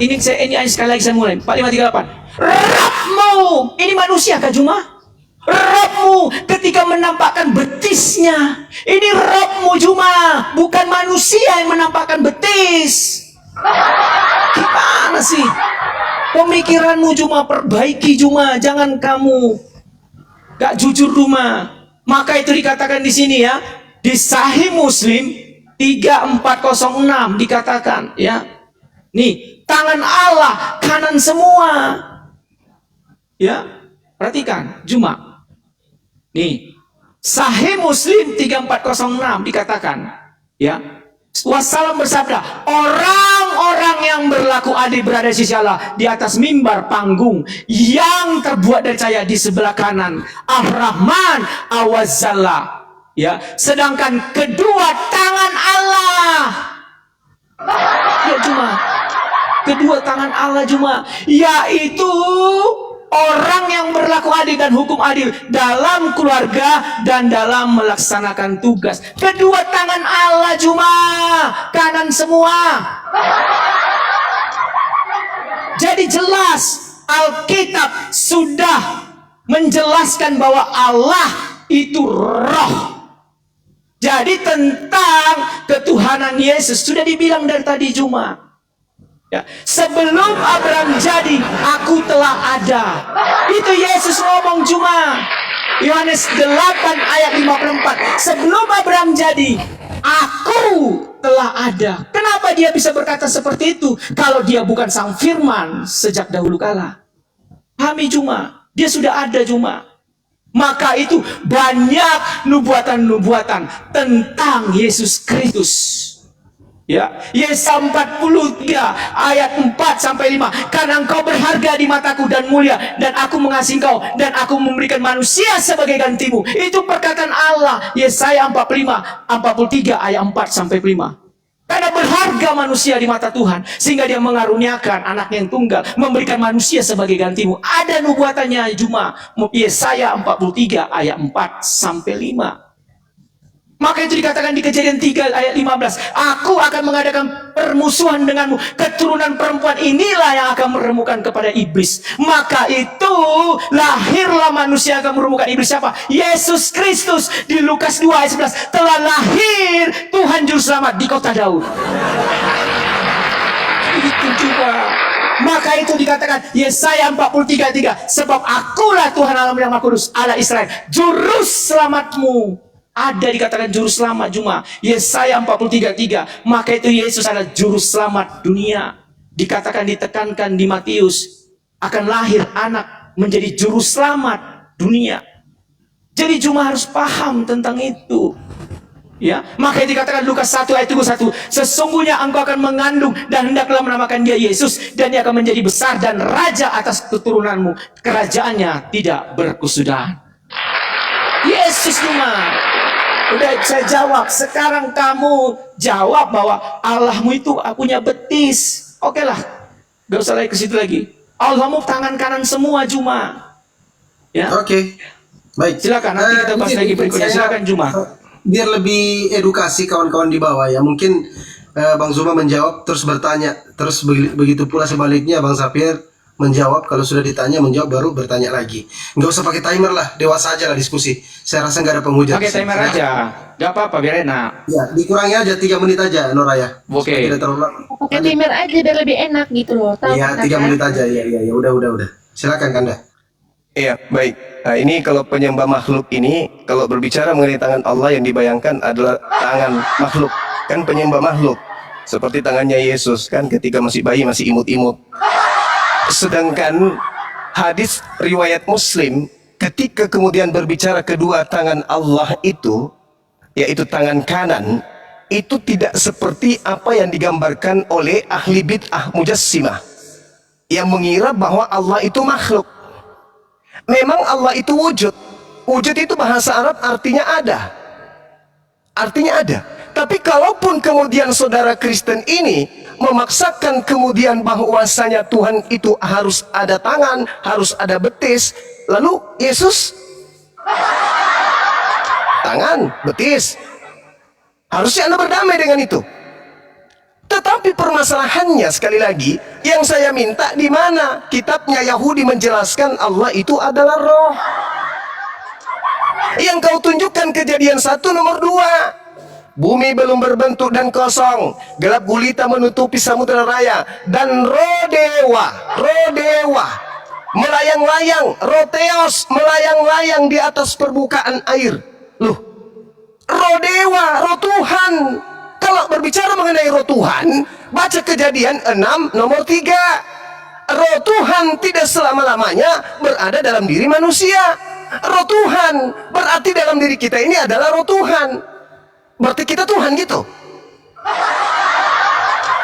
Ini sekali lagi saya mulai. 4538. Rohmu ini manusia kah cuma? Rohmu ketika menampakkan betisnya, ini rohmu cuma, bukan manusia yang menampakkan betis. Gimana sih? Pemikiranmu cuma, perbaiki cuma, jangan kamu gak jujur cuma. Maka itu dikatakan di sini ya, di Sahih Muslim 3406 dikatakan ya. Nih, tangan Allah kanan semua. Ya, perhatikan, cuma. Nih, Sahih Muslim 3406 dikatakan ya. Wassalam bersabda, orang-orang yang berlaku adil berada di sisi Allah di atas mimbar panggung yang terbuat dari cahaya di sebelah kanan Ar-Rahman Awazalla. Ya, sedangkan kedua tangan Allah, ya cuma kedua tangan Allah cuma, yaitu orang yang berlaku adil dan hukum adil dalam keluarga dan dalam melaksanakan tugas. Kedua tangan Allah cuma, kanan semua. Jadi jelas Alkitab sudah menjelaskan bahwa Allah itu roh. Jadi tentang ketuhanan Yesus sudah dibilang dari tadi cuma. Ya, sebelum Abraham jadi, aku telah ada. Itu Yesus ngomong cuma. Yohanes 8 ayat 54. Sebelum Abraham jadi, aku telah ada. Kenapa dia bisa berkata seperti itu? Kalau dia bukan sang firman sejak dahulu kala. Kami cuma, dia sudah ada cuma. Maka itu banyak nubuatan-nubuatan tentang Yesus Kristus. Ya, Yesaya 43 ayat 4 sampai 5. Karena engkau berharga di mataku dan mulia, dan aku mengasihi engkau, dan aku memberikan manusia sebagai gantimu. Itu perkataan Allah. Yesaya 43 ayat 4 sampai 5. Karena berharga manusia di mata Tuhan, sehingga dia mengaruniakan anaknya yang tunggal, memberikan manusia sebagai gantimu. Ada nubuatannya cuma Yesaya 43 ayat 4 sampai 5. Maka itu dikatakan di Kejadian 3 ayat 15, aku akan mengadakan permusuhan denganmu, keturunan perempuan inilah yang akan meremukkan kepada iblis. Maka itu lahirlah manusia yang akan meremukkan iblis. Siapa? Yesus Kristus. Di Lukas 2 ayat 11, telah lahir Tuhan Juru Selamat di kota Daud. Itu juga. Maka itu dikatakan Yesaya 43:3, sebab akulah Tuhan Allah yang Maha Kudus, Allah Israel, Juru Selamatmu. Ada dikatakan juru selamat cuma Yesaya 43:3. Maka itu Yesus adalah juru selamat dunia. Dikatakan, ditekankan di Matius, akan lahir anak menjadi juru selamat dunia. Jadi cuma harus paham tentang itu. Ya, maka dikatakan Lukas 1 ayat 31, sesungguhnya engkau akan mengandung dan hendaklah menamakan dia Yesus, dan dia akan menjadi besar dan raja atas keturunanmu. Kerajaannya tidak berkesudahan. Yesus cuma. Udah saya jawab. Sekarang kamu jawab bahwa Allahmu itu punya betis. Oke lah, gak usah lagi ke situ lagi. Allahmu tangan kanan semua cuma. Ya. Oke. Baik. Silakan, nanti kita bahas lagi berikutnya. Silakan Juma. Biar lebih edukasi kawan-kawan di bawah ya. Mungkin Bang Zuma menjawab terus bertanya. Terus begitu pula sebaliknya Bang Safir menjawab, kalau sudah ditanya menjawab, baru bertanya lagi. Nggak usah pakai timer lah, dewasa aja lah diskusi. Saya rasa nggak ada penghujat. Pakai timer aja, nggak apa-apa, biar enak. Ya, dikurangi aja 3 menit aja, Noraya. Oke. Tidak terlalu lama. Pakai timer aja biar lebih enak gitu loh. Tahu Iya, kan, 3 Kak? menit aja. Ya, udah. Silakan Kanda. Iya, baik. Nah, ini kalau penyembah makhluk ini, kalau berbicara mengenai tangan Allah, yang dibayangkan adalah tangan makhluk. Kan penyembah makhluk. Seperti tangannya Yesus, kan ketika masih bayi, masih imut-imut. Sedangkan hadis riwayat Muslim, ketika kemudian berbicara kedua tangan Allah itu, yaitu tangan kanan, itu tidak seperti apa yang digambarkan oleh ahli bid'ah mujassimah, yang mengira bahwa Allah itu makhluk. Memang Allah itu wujud. Wujud itu bahasa Arab artinya ada. Artinya ada. Tapi kalaupun kemudian saudara Kristen ini memaksakan kemudian bahwasanya Tuhan itu harus ada tangan, harus ada betis, lalu Yesus tangan, betis, harusnya Anda berdamai dengan itu. Tetapi permasalahannya, sekali lagi, yang saya minta, di mana kitabnya Yahudi menjelaskan Allah itu adalah roh. Yang kau tunjukkan Kejadian 1 nomor 2. Bumi belum berbentuk dan kosong, gelap gulita menutupi samudera raya, dan roh dewa melayang-layang, roteos melayang-layang di atas permukaan air. Loh, roh dewa, roh Tuhan. Kalau berbicara mengenai roh Tuhan, baca Kejadian 6 nomor 3. Roh Tuhan tidak selama-lamanya berada dalam diri manusia. Roh Tuhan berarti dalam diri kita ini adalah roh Tuhan. Berarti kita Tuhan gitu.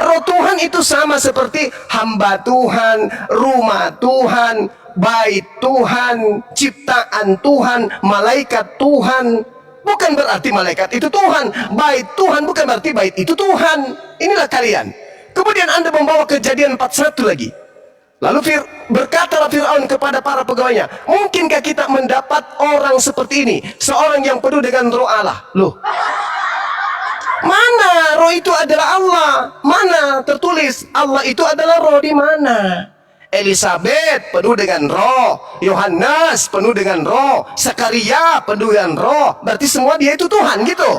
Roh Tuhan itu sama seperti hamba Tuhan, rumah Tuhan, bait Tuhan, ciptaan Tuhan, malaikat Tuhan. Bukan berarti malaikat itu Tuhan, bait Tuhan bukan berarti bait itu Tuhan. Inilah kalian. Kemudian Anda membawa Kejadian 41 lagi. Lalu berkatalah Fir'aun kepada para pegawainya, mungkinkah kita mendapat orang seperti ini, seorang yang penuh dengan roh Allah? Loh, mana roh itu adalah Allah? Mana tertulis Allah itu adalah roh? Di mana? Elizabeth penuh dengan roh, Yohanes penuh dengan roh, Zakaria penuh dengan roh. Berarti semua dia itu Tuhan gitu.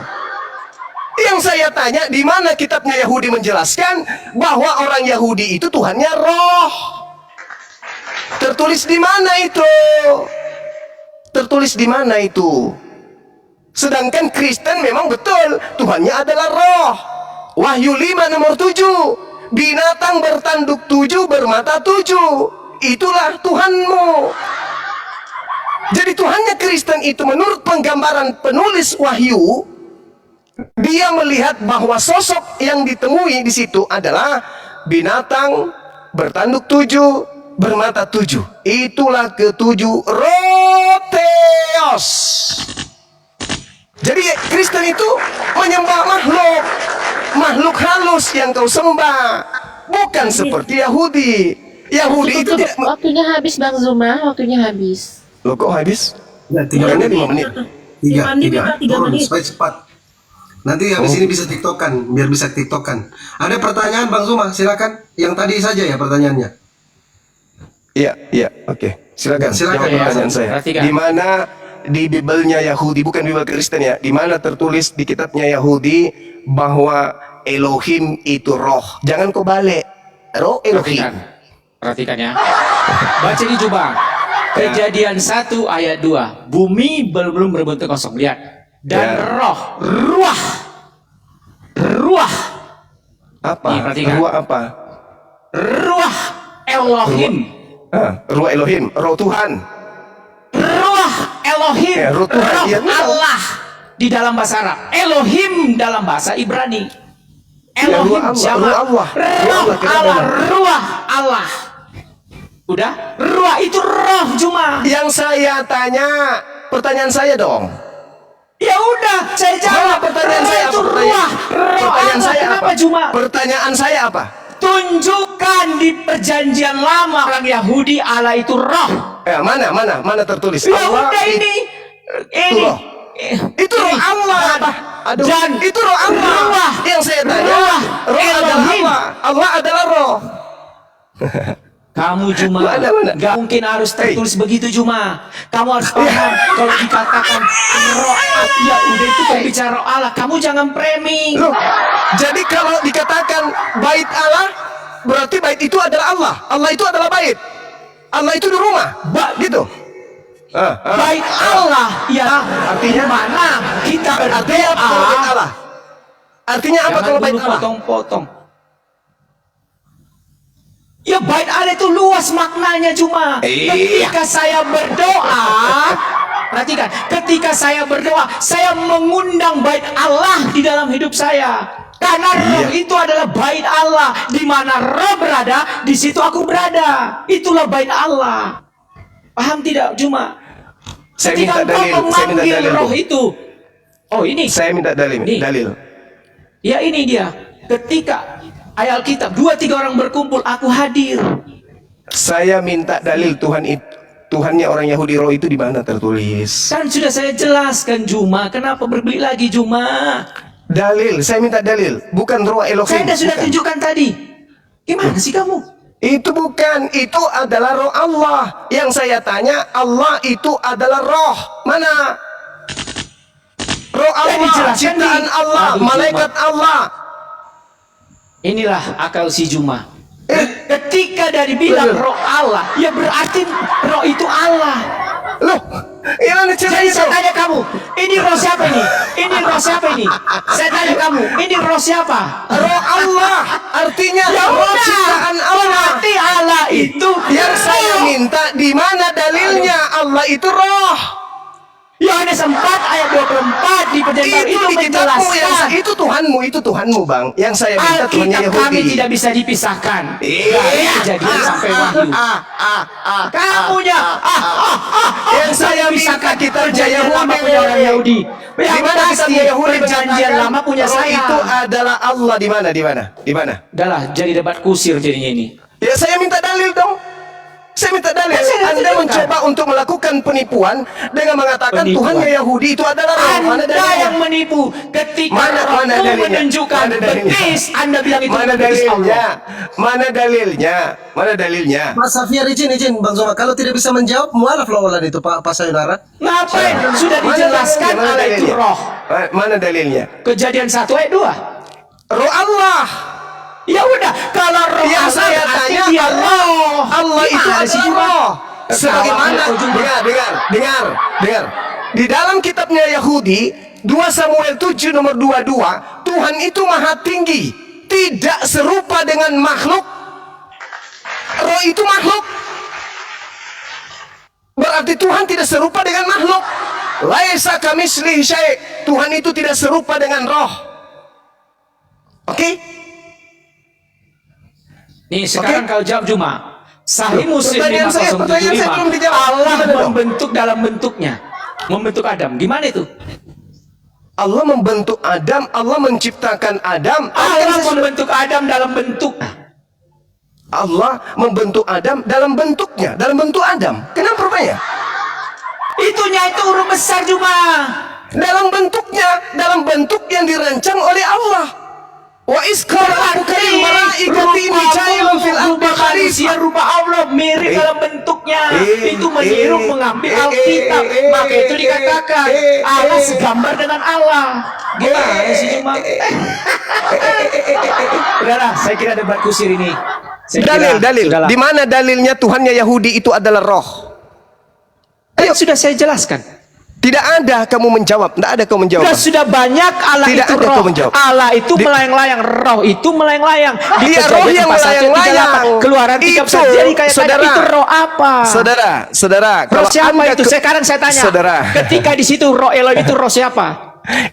Yang saya tanya, di mana kitabnya Yahudi menjelaskan bahwa orang Yahudi itu Tuhannya roh? Tertulis di mana itu? Tertulis di mana itu? Sedangkan Kristen memang betul Tuhannya adalah roh. Wahyu 5 nomor 7, binatang bertanduk 7, bermata 7, itulah Tuhanmu. Jadi Tuhannya Kristen itu menurut penggambaran penulis Wahyu, dia melihat bahwa sosok yang ditemui di situ adalah binatang bertanduk 7, bermata 7. Itulah ketujuh Rotheos. Jadi Kristen itu menyembah makhluk halus yang kau sembah, bukan seperti Yahudi. Yahudi itu tidak. Waktunya habis Bang Zuma, waktunya habis. Loh kok habis? Ya, 3 Bukannya menit. 5 menit. Tiga. Turun supaya cepat. Nanti habis ini bisa tiktokan, biar bisa tiktokan. Ada pertanyaan Bang Zuma, silakan. Yang tadi saja ya pertanyaannya. Iya, oke. Silakan. Silakan. Jawab pertanyaan saya. Perhatikan. Di mana di Bibelnya Yahudi, bukan Bibel Kristen ya, di mana tertulis di kitabnya Yahudi bahwa Elohim itu roh. Jangan kau balik. Roh Elohim. Perhatikan ya. Baca di Jubah. Kejadian 1 ayat 2. Bumi belum berbentuk kosong. Lihat. Dan Ya. ruah. Apa? Nih, perhatikan. Ruah apa? Ruah Elohim. Ruah Elohim, roh Tuhan. Ruah Elohim. Ya, roh Tuhan. Roh Iya, betul. Allah di dalam bahasa Arab. Elohim dalam bahasa Ibrani. Elohim ruah Allah, sama ruah Allah. Ruah Ruah Allah, kira Allah, benar. ruah Allah. Udah? Ruah itu roh cuma. Yang saya tanya, pertanyaan saya dong. Ya udah, saya jawab. Pertanyaan Roh saya itu apa? ruah. Roh Pertanyaan Allah. saya Kenapa apa? cuma? Pertanyaan saya apa? Tunjukkan di perjanjian lama orang Yahudi Allah itu roh. Mana tertulis? Ya Allah udah ini roh. Itu roh Allah. Aduh, Dan itu roh Allah. ruah. Yang saya tanya, Ruah roh adalah Elohim. Allah. Allah adalah roh. Kamu cuma Mana? gak mungkin harus tertulis begitu cuma. Kamu harus paham kalau dikatakan roh, ya udah itu berbicara roh Allah. Kamu jangan framing. Loh, jadi kalau dikatakan bait Allah, berarti bait itu adalah Allah. Allah itu adalah bait. Allah itu di rumah. Gitu. Bait Allah ya Artinya? mana kita Artinya apa kalau bait berdoa. Allah? Artinya apa Jangan kalau bait dulu Allah? potong-potong. Ya bait Allah itu luas maknanya cuma. Iya. Ketika saya berdoa, perhatikan, ketika saya berdoa, saya mengundang bait Allah di dalam hidup saya. Karena roh itu adalah bait Allah. Di mana roh berada, di situ aku berada. Itulah bait Allah. Paham tidak cuma? Saya Ketika minta dalil, engkau saya minta memanggil dalil, roh Bung. itu. Oh ini. Saya minta dalil. Nih. Dalil. Ya ini dia. Ketika ayat Alkitab 2-3 orang berkumpul, aku hadir. Saya minta dalil Tuhannya orang Yahudi roh itu di mana tertulis? Kan sudah saya jelaskan Juma. Kenapa berbeli lagi Juma? Dalil, saya minta dalil, bukan roh Elohim. Saya sudah bukan. tunjukkan tadi. Gimana sih kamu? Itu bukan, itu adalah roh Allah. Yang saya tanya, Allah itu adalah roh. Mana? Roh Allah, dijelaskan ciptaan di- Allah, Aduh, malaikat Allah. Inilah akal si Juma. Ketika dari bilang roh Allah, ya berarti roh itu Allah. Loh, gimana Jadi caranya saya dong? tanya kamu, ini roh siapa ini? Ini roh siapa ini? Saya tanya kamu, ini roh siapa? Roh Allah, artinya Ya roh udah, ciptaan Allah. berarti Allah itu Yang saya minta, di mana dalilnya Allah itu roh? Yohanes 4 ayat 24 di perjanjian Itu itu di kitabmu, menjelaskan itu Tuhanmu bang. Yang saya minta Tuhannya Alkitab Yahudi. kami tidak bisa dipisahkan dari Iya. kejadian sampai wahyu. Kamunya Yang saya minta kitabnya perjanjian lama Yahudi. punya orang Yahudi. Di Yang mana pasti kitabnya Yahudi perjanjian mengatakan lama punya roh saya. itu adalah Allah di mana? Di mana? Di mana? Udahlah, jadi debat kusir jadinya ini. Ya saya minta dalil dong. Saya minta dalil. Kan saya Anda tunjukkan. mencoba untuk melakukan penipuan dengan mengatakan Penipuan. Tuhannya Yahudi itu adalah roh. Mana Anda dalilnya? yang menipu ketika Mana rohmu dalilnya? menunjukkan Mana dalilnya? betis, Anda bilang itu Mana betis dalilnya? Allah. Mana dalilnya? Mana dalilnya? Mas Safir izin Bang Zuma, kalau tidak bisa menjawab mualaf lawan itu Pak Sayonara. Ngapain? Sudah Mana dijelaskan dalilnya? Mana Allah itu dalilnya? roh. Mana dalilnya? Kejadian 1 ayat 2. Roh Allah. Ya udah, kalau roh Yang Allah saya berarti tanya dia roh. Allah itu Gimana sih adalah juga? roh. Sebagaimana dengar. Di dalam kitabnya Yahudi 2 Samuel 7 nomor 22, Tuhan itu maha tinggi, tidak serupa dengan makhluk. Roh itu makhluk. Berarti Tuhan tidak serupa dengan makhluk. Laisa kamitslihi syai'. Tuhan itu tidak serupa dengan roh. Oke? Nih sekarang kau jawab Juma. Sahih Muslim Pertanyaan saya belum 5075. dijawab. Allah Gimana dong? membentuk dalam bentuknya. Membentuk Adam. Gimana itu? Allah membentuk Adam, Allah menciptakan Adam. Allah membentuk Adam dalam bentuk. Allah membentuk Adam dalam bentuknya, dalam bentuk Adam. Kenapa rupanya? Itunya itu huruf besar Juma. Dalam bentuknya, dalam bentuk yang dirancang oleh Allah. Wa isqala rabbuka lil malaikati inni ja'ilun fil ardi Rupa manusia, khalifah. rupa Allah mirip dalam bentuknya. Itu meniru mengambil Alkitab. Maka itu dikatakan Allah segambar dengan Allah. Gimana sih Juma? Udahlah, saya kira debat kusir ini. Saya kira Dalil. sudahlah. Di mana dalilnya Tuhannya Yahudi itu adalah roh? Kan sudah saya jelaskan. Tidak ada kamu menjawab, tidak ada kamu menjawab. Sudah banyak Allah Tidak itu ada roh. kau menjawab. Allah itu melayang-layang, roh itu melayang-layang. Di Dia roh Kejadian yang 4:1, 38, melayang-layang. Keluaran 3 Itu, jadi kayak saudara. itu roh apa? Saudara, Roh siapa itu? Sekarang saya tanya. Saudara, Ketika di situ roh Elohim itu roh siapa?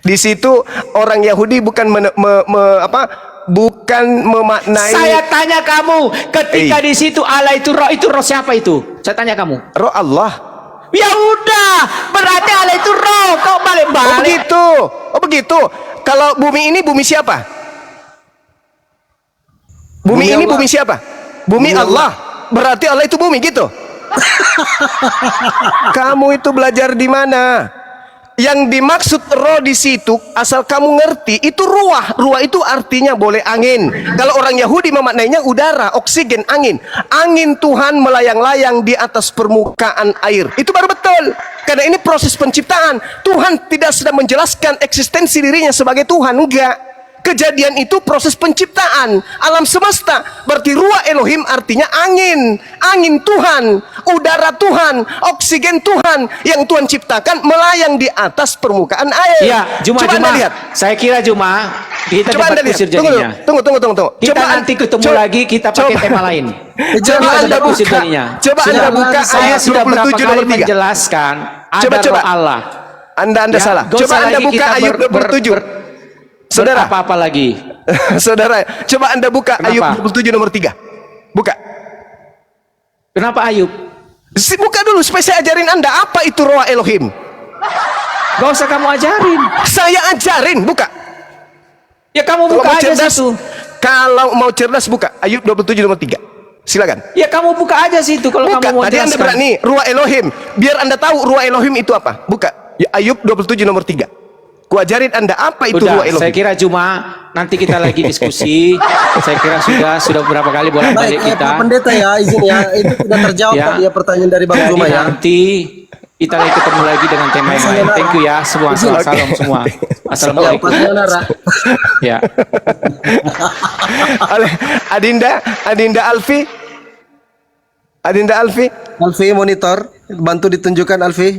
di situ orang Yahudi bukan bukan memaknai Saya tanya kamu, ketika di situ Allah itu roh siapa itu? Saya tanya kamu. roh Allah. Ya udah, berarti Allah itu roh. Kau Oh balik-balik. begitu. Kalau bumi ini bumi siapa? Bumi ini Allah. bumi siapa? Bumi Allah. Berarti Allah itu bumi gitu. Kamu itu belajar di mana? Yang dimaksud roh di situ, asal kamu ngerti, itu ruah. Ruah itu artinya boleh angin. Kalau orang Yahudi memaknainya udara, oksigen, angin. Angin Tuhan melayang-layang di atas permukaan air. Itu baru betul. Karena ini proses penciptaan. Tuhan tidak sedang menjelaskan eksistensi dirinya sebagai Tuhan. Enggak. Kejadian itu proses penciptaan alam semesta. Berarti ruah Elohim artinya angin. Angin Tuhan, udara Tuhan, oksigen Tuhan yang Tuhan ciptakan melayang di atas permukaan air. Ya, Juma. Anda lihat. Saya kira Juma kita Coba Anda debat lihat. kusir jadinya. Tunggu. Kita Coba nanti ketemu lagi, kita pakai tema lain. Coba Anda debat kusir buka. jadinya. Coba Anda Sudah, buka saya ayat sudah berapa 27 kali nomor 3. menjelaskan ada Coba. roh Allah. Anda Ya, salah. gak Coba usah Anda lagi buka kita Ayub 27. Saudara, apa-apa lagi. saudara, coba Anda buka Kenapa? Ayub 27 nomor 3. Buka. Kenapa Ayub? Buka dulu supaya saya ajarin Anda apa itu roh Elohim. Gak usah kamu ajarin. Saya ajarin, buka. Ya kamu Kalau buka mau aja cerdas, situ. kalau mau cerdas buka Ayub 27 nomor 3. Silakan. Ya kamu buka aja situ kalau Buka. kamu mau Tadi Anda jelaskan. berani ruah Elohim. Biar Anda tahu ruah Elohim itu apa. Buka. Ya, Ayub 27 nomor 3. Kuajarin Anda apa itu ruah Udah, Elohim. saya kira Juma nanti kita lagi diskusi. Saya kira sudah beberapa kali bolak-balik Baik, kita. Pak Pendeta ya, izin ya, itu sudah terjawab Ya. tadi ya pertanyaan dari Bang Jadi Zuma ya. nanti kita lagi ketemu lagi dengan tema yang lain. Thank you ya semua. Salam semua. Assalamualaikum. Nara. Ya. Oleh Adinda Alfi. Alfi monitor, bantu ditunjukkan Alfi.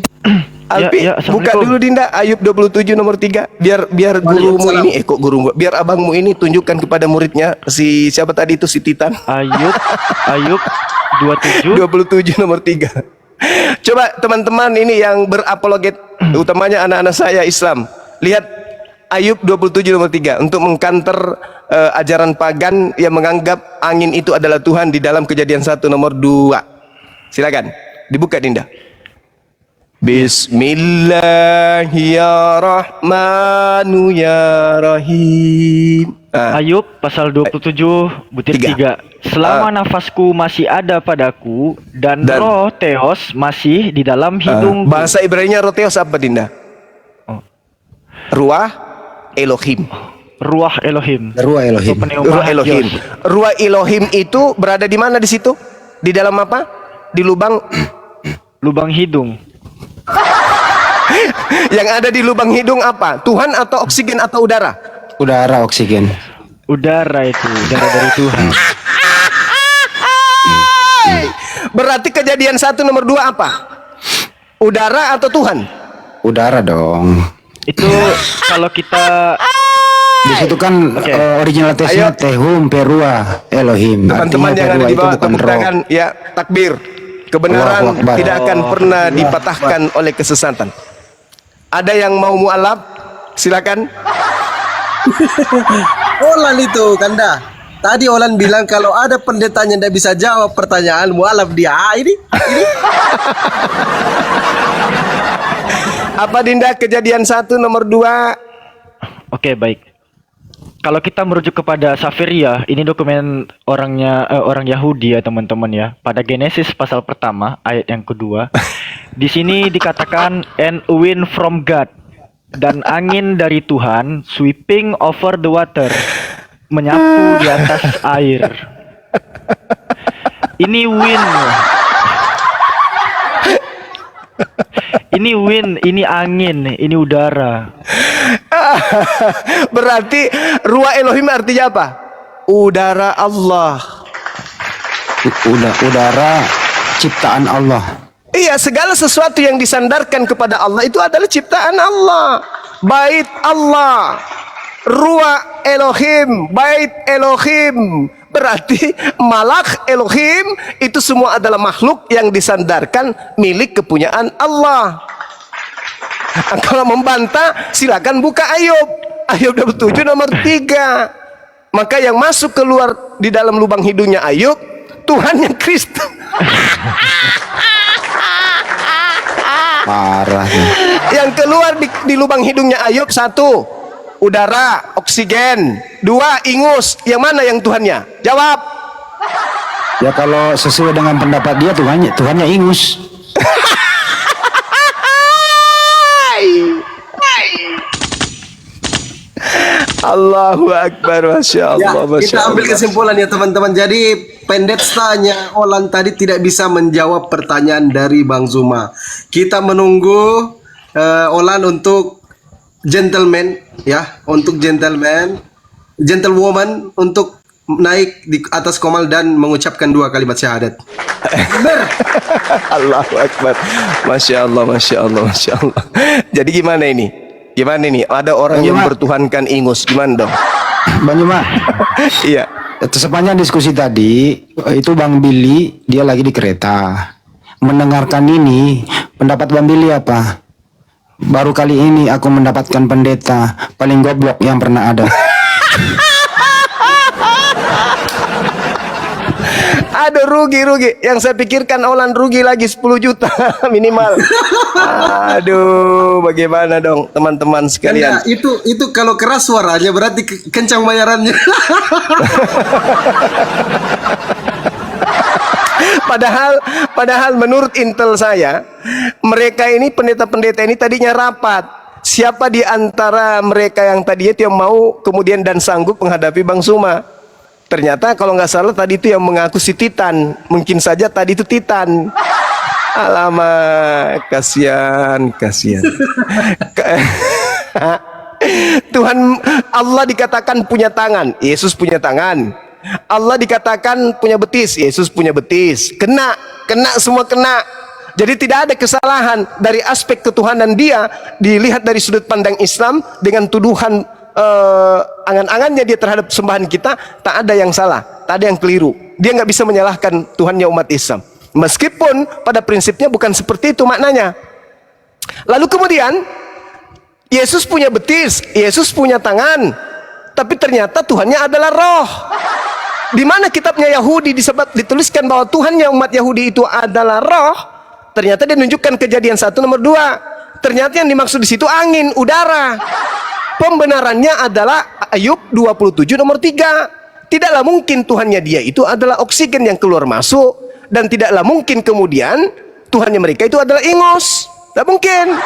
Alfi, Ya, buka Assalamualaikum. dulu Dinda Ayub 27 nomor 3. Biar gurumu ini kok gurumu. Biar abangmu ini tunjukkan kepada muridnya si siapa tadi itu si Titan. Ayub 27. 27 nomor 3. Coba teman-teman ini yang berapologet, utamanya anak-anak saya Islam. Lihat Ayub 27 nomor 3 untuk mengkanter ajaran pagan yang menganggap angin itu adalah Tuhan di dalam Kejadian 1 nomor 2. Silakan dibuka Dinda. Bismillahirrahmanirrahim. Ayub pasal 27 butir 3. Selama nafasku masih ada padaku dan roh Theos masih di dalam hidungku. Bahasa Ibrani-nya roteos apa Dinda? Oh. Ruah Elohim. Ruah Elohim. Ruah Elohim. Ruah Elohim. Ruah Elohim itu berada di mana di situ? Di dalam apa? Di lubang Lubang hidung. yang ada di lubang hidung apa? Tuhan atau oksigen atau udara? Udara, oksigen. Udara itu, udara dari Tuhan. Berarti Kejadian 1 nomor 2 apa? Udara atau Tuhan? Udara dong. Itu kalau kita Di situ kan original tesnya Ayo. Tehum Perua Elohim. Teman-teman Artinya yang ada Perua di itu bawah bukan tepuk roh. tangan ya, takbir. Kebenaran Allahu Akbar. tidak akan pernah dipatahkan oleh kesesatan. Ada yang mau mualaf? Silakan. Olan itu Kanda. Tadi Olan bilang kalau ada pendetanya tidak bisa jawab pertanyaan mualaf dia. Ini. Apa Dinda kejadian 1 nomor 2? Oke, baik. Kalau kita merujuk kepada Safiria, ini dokumen orang Yahudi ya teman-teman ya. Pada Genesis pasal pertama ayat yang kedua, di sini dikatakan and wind from God, dan angin dari Tuhan sweeping over the water, menyapu di atas air. Ini wind. Ini wind, ini angin, ini udara. Berarti ruah Elohim artinya apa? Udara Allah. Udara ciptaan Allah. Iya, segala sesuatu yang disandarkan kepada Allah itu adalah ciptaan Allah. Bait Allah, ruah Elohim, bait Elohim. Berarti malak Elohim itu semua adalah makhluk yang disandarkan milik kepunyaan Allah. Kalau membantah silakan buka Ayub 27 nomor 3. Maka yang masuk keluar di dalam lubang hidungnya Ayub Tuhan yang Kristus. Parah nih. Yang keluar di lubang hidungnya Ayub 1 udara, oksigen. 2 ingus. Yang mana yang Tuhannya? Jawab. Ya kalau sesuai dengan pendapat dia Tuhannya ingus. Allahu Akbar, Masya Ya, Allah, Masya kita ambil Allah. kesimpulan ya teman-teman. Jadi pendetanya Olan tadi tidak bisa menjawab pertanyaan dari Bang Zuma. Kita menunggu Olan untuk gentleman ya, untuk gentlewoman untuk naik di atas komal dan mengucapkan 2 kalimat syahadat. Allahu Akbar, Masya Allah, Masya Allah, Masya Allah. Jadi gimana ini? Gimana ini? Ada orang yang bertuhankan ingus, gimana dong? Bang Juma, Iya. sepanjang diskusi tadi itu Bang Billy dia lagi di kereta mendengarkan ini. Pendapat Bang Billy apa? Baru kali ini aku mendapatkan pendeta paling goblok yang pernah ada. Aduh, rugi. Yang saya pikirkan Olan rugi lagi 10 juta minimal. Aduh, bagaimana dong teman-teman sekalian? Kanda, itu kalau keras suaranya berarti kencang bayarannya. Padahal menurut intel saya, mereka ini pendeta-pendeta ini tadinya rapat. Siapa di antara mereka yang tadi itu yang mau kemudian dan sanggup menghadapi Bang Zuma? Ternyata kalau nggak salah tadi itu yang mengaku si Titan. Mungkin saja tadi itu Titan. Alamak, kasihan. Tuhan Allah dikatakan punya tangan, Yesus punya tangan. Allah dikatakan punya betis, Yesus punya betis. Kena semua kena. Jadi tidak ada kesalahan dari aspek ketuhanan dia dilihat dari sudut pandang Islam dengan tuduhan angan-angannya dia terhadap sembahan kita, tak ada yang salah, tak ada yang keliru. Dia nggak bisa menyalahkan Tuhannya umat Islam. Meskipun pada prinsipnya bukan seperti itu maknanya. Lalu kemudian Yesus punya betis, Yesus punya tangan, tapi ternyata Tuhannya adalah roh. Di mana kitabnya Yahudi dituliskan bahwa Tuhannya umat Yahudi itu adalah roh, ternyata dia menunjukkan Kejadian 1 nomor 2. Ternyata yang dimaksud di situ angin, udara. Pembenarannya adalah Ayub 27 nomor 3. Tidaklah mungkin Tuhannya dia itu adalah oksigen yang keluar masuk, dan tidaklah mungkin kemudian Tuhannya mereka itu adalah ingus. Tidak mungkin.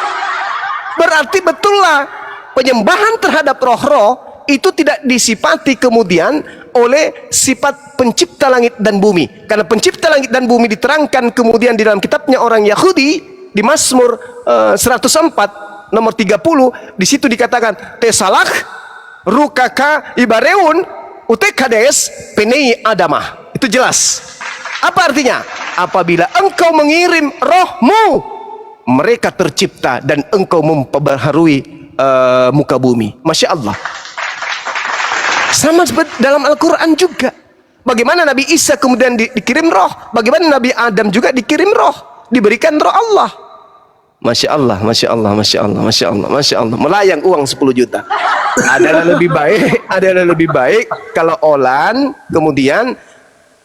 Berarti betullah penyembahan terhadap roh-roh itu tidak disifati kemudian oleh sifat pencipta langit dan bumi. Karena pencipta langit dan bumi diterangkan kemudian di dalam kitabnya orang Yahudi di Mazmur 104 nomor 30, di situ dikatakan tesalak rukaka ibareun utekades penei adamah. Itu jelas. Apa artinya? Apabila engkau mengirim rohmu, mereka tercipta dan engkau memperbaharui muka bumi. Masya Allah. Sama seperti dalam Al-Quran juga. Bagaimana Nabi Isa kemudian dikirim roh? Bagaimana Nabi Adam juga dikirim roh? Diberikan roh Allah. Masya Allah, Masya Allah, Masya Allah, Masya Allah, Masya Allah. Melayang uang 10 juta. Adalah lebih baik kalau Olan kemudian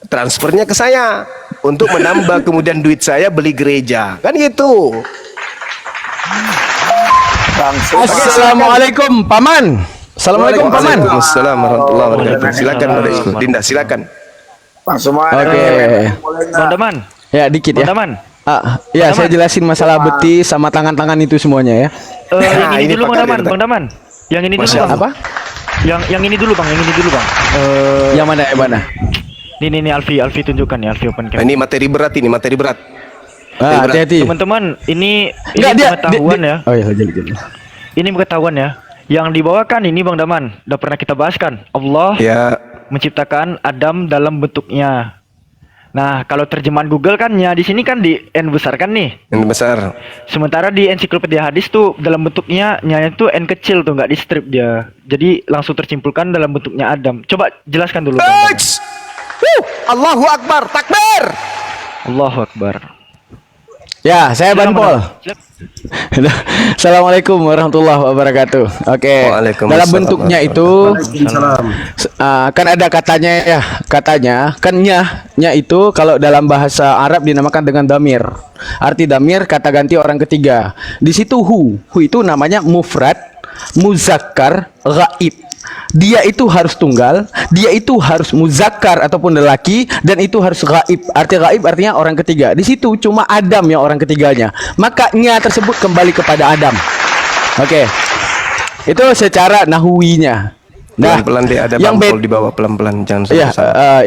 transfernya ke saya untuk menambah kemudian duit saya beli gereja. Kan gitu. Assalamualaikum Paman. Assalamualaikum Paman. Waalaikumsalam warahmatullahi wabarakatuh. Silakan Modesku. Dinda silakan. Oke. Bang Daman. Ya dikit Bang ya. Daman. Ya saya jelasin masalah betis sama tangan-tangan itu semuanya ya. Yang ini ini dulu Bang pakar Daman, dia, Bang Daman. Yang ini dulu Masya Bang. Apa? Yang ini dulu Bang, yang ini dulu Bang. Yang mana yang mana? Ini Alfi tunjukkan ya, Alfi open cam. Ini materi berat ini, materi berat. Hati-hati. Teman-teman, ini Enggak dia. pengetahuan ya. Oh iya jadi. Ini pengetahuan ya. Yang dibawakan ini Bang Daman, udah pernah kita bahas kan. Allah Ya, menciptakan Adam dalam bentuknya. Nah, kalau terjemahan Google kan ya di sini kan di N besar kan nih. yang besar. Sementara di ensiklopedia hadis tuh dalam bentuknya nya itu N kecil tuh, nggak di strip dia. Jadi langsung tersimpulkan dalam bentuknya Adam. Coba jelaskan dulu Bang Daman. Eits! Allahu Akbar, takbir. Allahu Akbar. Ya, saya Ban Silakan, Pol. Bang Daman. Assalamualaikum warahmatullahi wabarakatuh. Oke. Waalaikumsalam Dalam bentuknya itu Waalaikumsalam. kan ada katanya ya, katanya kan nya itu kalau dalam bahasa Arab dinamakan dengan damir. Arti damir kata ganti orang ketiga. Di situ hu itu namanya mufrad, muzakkar, ghaib. Dia itu harus tunggal, dia itu harus muzakkar ataupun lelaki, dan itu harus gaib. Arti gaib artinya orang ketiga. Di situ cuma Adam yang orang ketiganya. Makanya tersebut kembali kepada Adam. Oke. Itu secara nahwinya. Pelan-pelan deh, ada yang Bang Pol di bawah, pelan-pelan jangan Ya, sama-sama.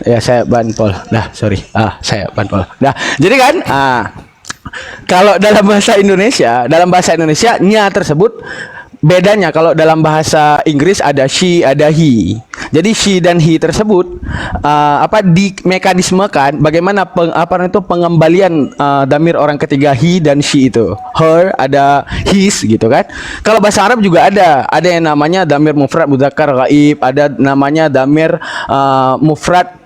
ya saya Ban Pol. Nah, sorry. Saya Ban Pol. Nah, jadi kan, kalau dalam bahasa Indonesia, nya tersebut bedanya kalau dalam bahasa Inggris ada she, ada he. Jadi she dan he tersebut dimekanismekan bagaimana pengembalian damir orang ketiga he dan she itu. Her ada his gitu kan. Kalau bahasa Arab juga ada yang namanya damir mufrad mudzakkar ghaib, ada namanya damir mufrad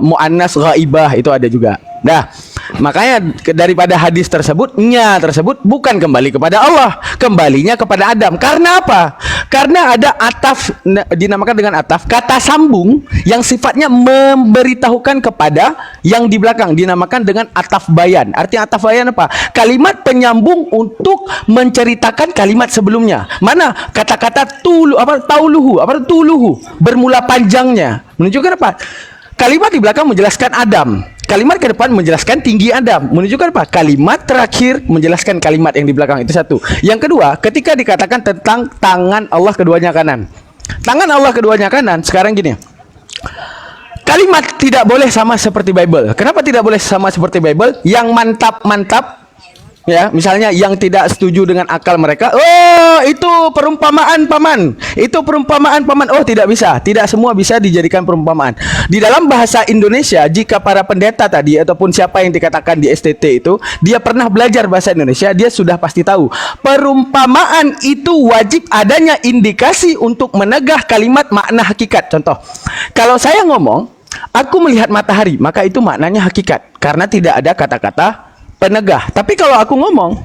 muannas ghaibah, itu ada juga. Nah, makanya daripada hadis tersebut, nya tersebut bukan kembali kepada Allah, kembalinya kepada Adam. Karena apa? Karena ada ataf, dinamakan dengan ataf, kata sambung yang sifatnya memberitahukan kepada yang di belakang, dinamakan dengan ataf bayan. Arti ataf bayan apa? Kalimat penyambung untuk menceritakan kalimat sebelumnya. Mana kata-kata tauluhu, bermula panjangnya. Menunjukkan apa? Kalimat di belakang menjelaskan Adam. Kalimat ke depan menjelaskan tinggi Adam. Menunjukkan apa? Kalimat terakhir menjelaskan kalimat yang di belakang. Itu satu. Yang kedua, ketika dikatakan tentang tangan Allah keduanya kanan. Tangan Allah keduanya kanan, sekarang gini. Kalimat tidak boleh sama seperti Bible. Kenapa tidak boleh sama seperti Bible? Yang mantap-mantap, ya, misalnya yang tidak setuju dengan akal mereka, oh itu perumpamaan paman, oh tidak bisa, tidak semua bisa dijadikan perumpamaan. Di dalam bahasa Indonesia, jika para pendeta tadi ataupun siapa yang dikatakan di STT itu, dia pernah belajar bahasa Indonesia, dia sudah pasti tahu perumpamaan itu wajib adanya indikasi untuk menegah kalimat makna hakikat. Contoh, kalau saya ngomong aku melihat matahari, maka itu maknanya hakikat karena tidak ada kata-kata penegah. Tapi kalau aku ngomong,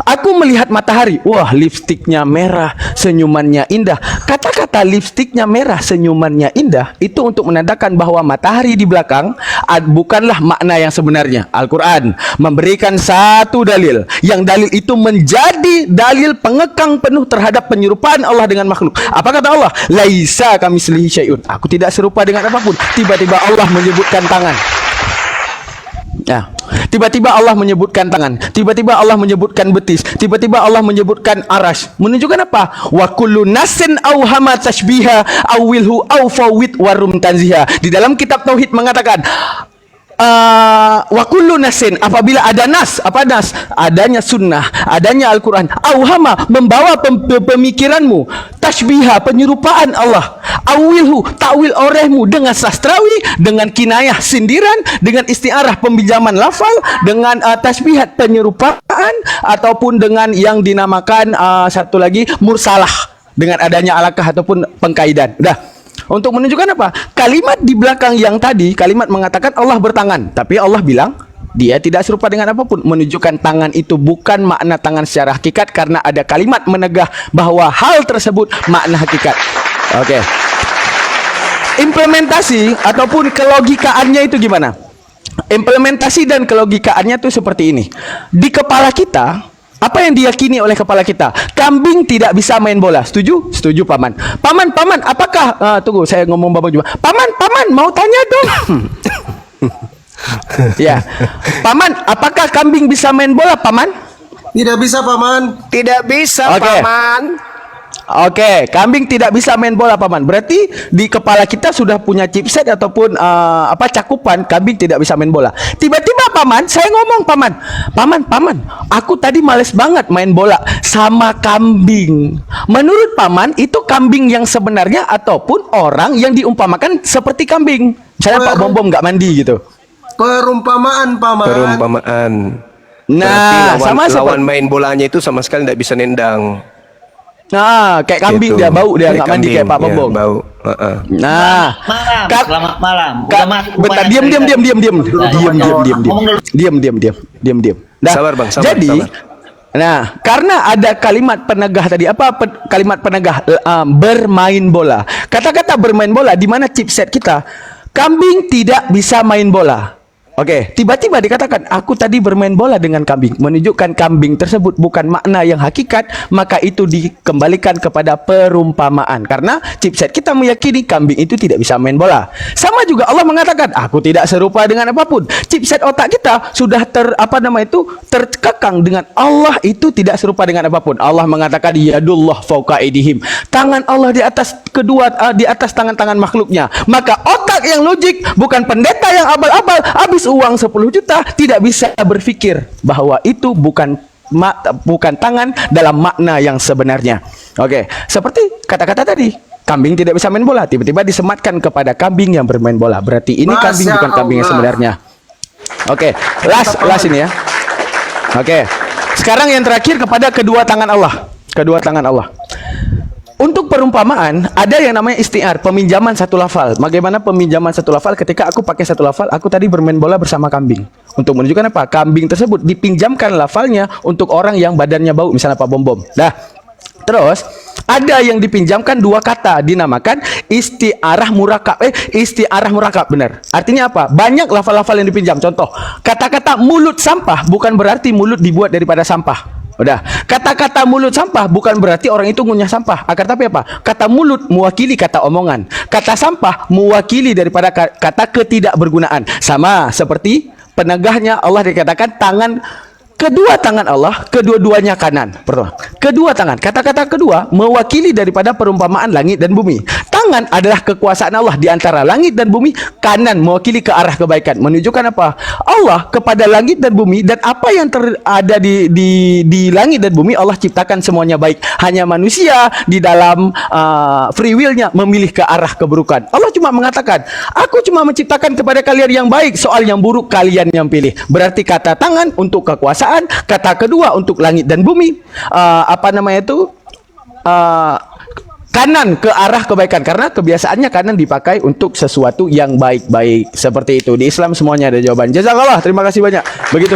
aku melihat matahari, wah lipstiknya merah, senyumannya indah. Kata-kata lipstiknya merah, senyumannya indah itu untuk menandakan bahwa matahari di belakang bukanlah makna yang sebenarnya. Al-Quran memberikan satu dalil, yang dalil itu menjadi dalil pengekang penuh terhadap penyerupaan Allah dengan makhluk. Apa kata Allah? Laisa kamitslihi syai'un. Aku tidak serupa dengan apapun. Tiba-tiba Allah menyebutkan tangan. Nah, tiba-tiba Allah menyebutkan tangan, tiba-tiba Allah menyebutkan betis, tiba-tiba Allah menyebutkan arash. Menunjukkan apa? Wa kullu nasin auhama tashbiha awilhu awfawit warum tanziha. Di dalam kitab tauhid mengatakan wa kullu nasin, apabila ada nas, apa nas? Adanya sunnah, adanya Al-Quran. Auhama, membawa pemikiranmu, tashbiha, penyerupaan Allah, awilhu, takwil orehmu dengan sastrawi, dengan kinayah, sindiran, dengan istiarah, pembinjaman lafal, dengan tashbihat, penyerupaan, ataupun dengan yang dinamakan satu lagi mursalah, dengan adanya alakah ataupun pengkaidan. Udah. Untuk menunjukkan apa? Kalimat di belakang yang tadi, kalimat mengatakan Allah bertangan, tapi Allah bilang dia tidak serupa dengan apapun. Menunjukkan tangan itu bukan makna tangan secara hakikat, karena ada kalimat menegah bahwa hal tersebut makna hakikat. Oke. Implementasi ataupun kelogikaannya itu gimana? Implementasi dan kelogikaannya itu seperti ini. Di kepala kita, apa yang diyakini oleh kepala kita? Kambing tidak bisa main bola. Setuju? Setuju, Paman. Paman, apakah tunggu, saya ngomong Bapak juga. Paman, mau tanya dong. Ya. Paman, apakah kambing bisa main bola, Paman? Tidak bisa, Paman. Tidak bisa, Oke. Paman. Oke, kambing tidak bisa main bola, Paman. Berarti di kepala kita sudah punya chipset ataupun cakupan kambing tidak bisa main bola. Tiba-tiba Paman, saya ngomong Paman, aku tadi males banget main bola sama kambing. Menurut Paman, itu kambing yang sebenarnya ataupun orang yang diumpamakan seperti kambing. Misalnya Pak Bom nggak mandi gitu. Perumpamaan, Paman. Perumpamaan. Nah, Berarti sama lawan main bolanya itu sama sekali tidak bisa nendang. Nah, kayak kambing Gitu. dia bau, dia nggak mandi kayak kambing, Pak ya, Bom. bau. Nah, Malam, Kak- selamat malam. Kak, Udah masuk bentar, banyak diam. cerita. Diam. Nah, Sabar, jadi, sabar. nah, karena ada kalimat penegah tadi, kalimat penegah bermain bola. Kata-kata bermain bola di mana chipset kita, kambing tidak bisa main bola. Oke, tiba-tiba dikatakan aku tadi bermain bola dengan kambing, menunjukkan kambing tersebut bukan makna yang hakikat, maka itu dikembalikan kepada perumpamaan. Karena chipset kita meyakini kambing itu tidak bisa main bola. Sama juga Allah mengatakan, aku tidak serupa dengan apapun. Chipset otak kita sudah terkekang dengan Allah itu tidak serupa dengan apapun. Allah mengatakan yadullah fauqa aydihim. Tangan Allah di atas di atas tangan-tangan makhluknya. Maka otak yang logik, bukan pendeta yang abal-abal habis uang 10 juta tidak bisa berpikir bahwa itu bukan tangan dalam makna yang sebenarnya. Oke, seperti kata-kata tadi, kambing tidak bisa main bola, tiba-tiba disematkan kepada kambing yang bermain bola. Berarti ini kambing Masya bukan kambing yang Allah. sebenarnya. Oke, last ini ya. Oke, sekarang yang terakhir kepada kedua tangan Allah. Kedua tangan Allah. Untuk perumpamaan, ada yang namanya isti'ar, peminjaman satu lafal. Bagaimana peminjaman satu lafal? Ketika aku pakai satu lafal, aku tadi bermain bola bersama kambing. Untuk menunjukkan apa? Kambing tersebut dipinjamkan lafalnya untuk orang yang badannya bau, misalnya Pak Bom. Nah, terus ada yang dipinjamkan dua kata, dinamakan isti'arah murakab. Isti'arah murakab, benar. Artinya apa? Banyak lafal-lafal yang dipinjam. Contoh, kata-kata mulut sampah bukan berarti mulut dibuat daripada sampah. Udah, kata-kata mulut sampah bukan berarti orang itu ngunyah sampah. Akan tapi apa? Kata mulut mewakili kata omongan. Kata sampah mewakili daripada kata ketidakbergunaan. Sama seperti penegahnya Allah dikatakan tangan, kedua tangan Allah, kedua-duanya kanan. Pertama, kedua tangan. Kata-kata kedua mewakili daripada perumpamaan langit dan bumi. Tangan adalah kekuasaan Allah di antara langit dan bumi. Kanan mewakili ke arah kebaikan. Menunjukkan apa? Allah kepada langit dan bumi, dan apa yang ada di langit dan bumi Allah ciptakan semuanya baik. Hanya manusia di dalam free will-nya memilih ke arah keburukan. Allah cuma mengatakan, aku cuma menciptakan kepada kalian yang baik, soal yang buruk kalian yang pilih. Berarti kata tangan untuk kekuasaan, kata kedua untuk langit dan bumi, kanan ke arah kebaikan, karena kebiasaannya kanan dipakai untuk sesuatu yang baik-baik. Seperti itu. Di Islam semuanya ada jawaban. Jazakallah, terima kasih banyak. Begitu.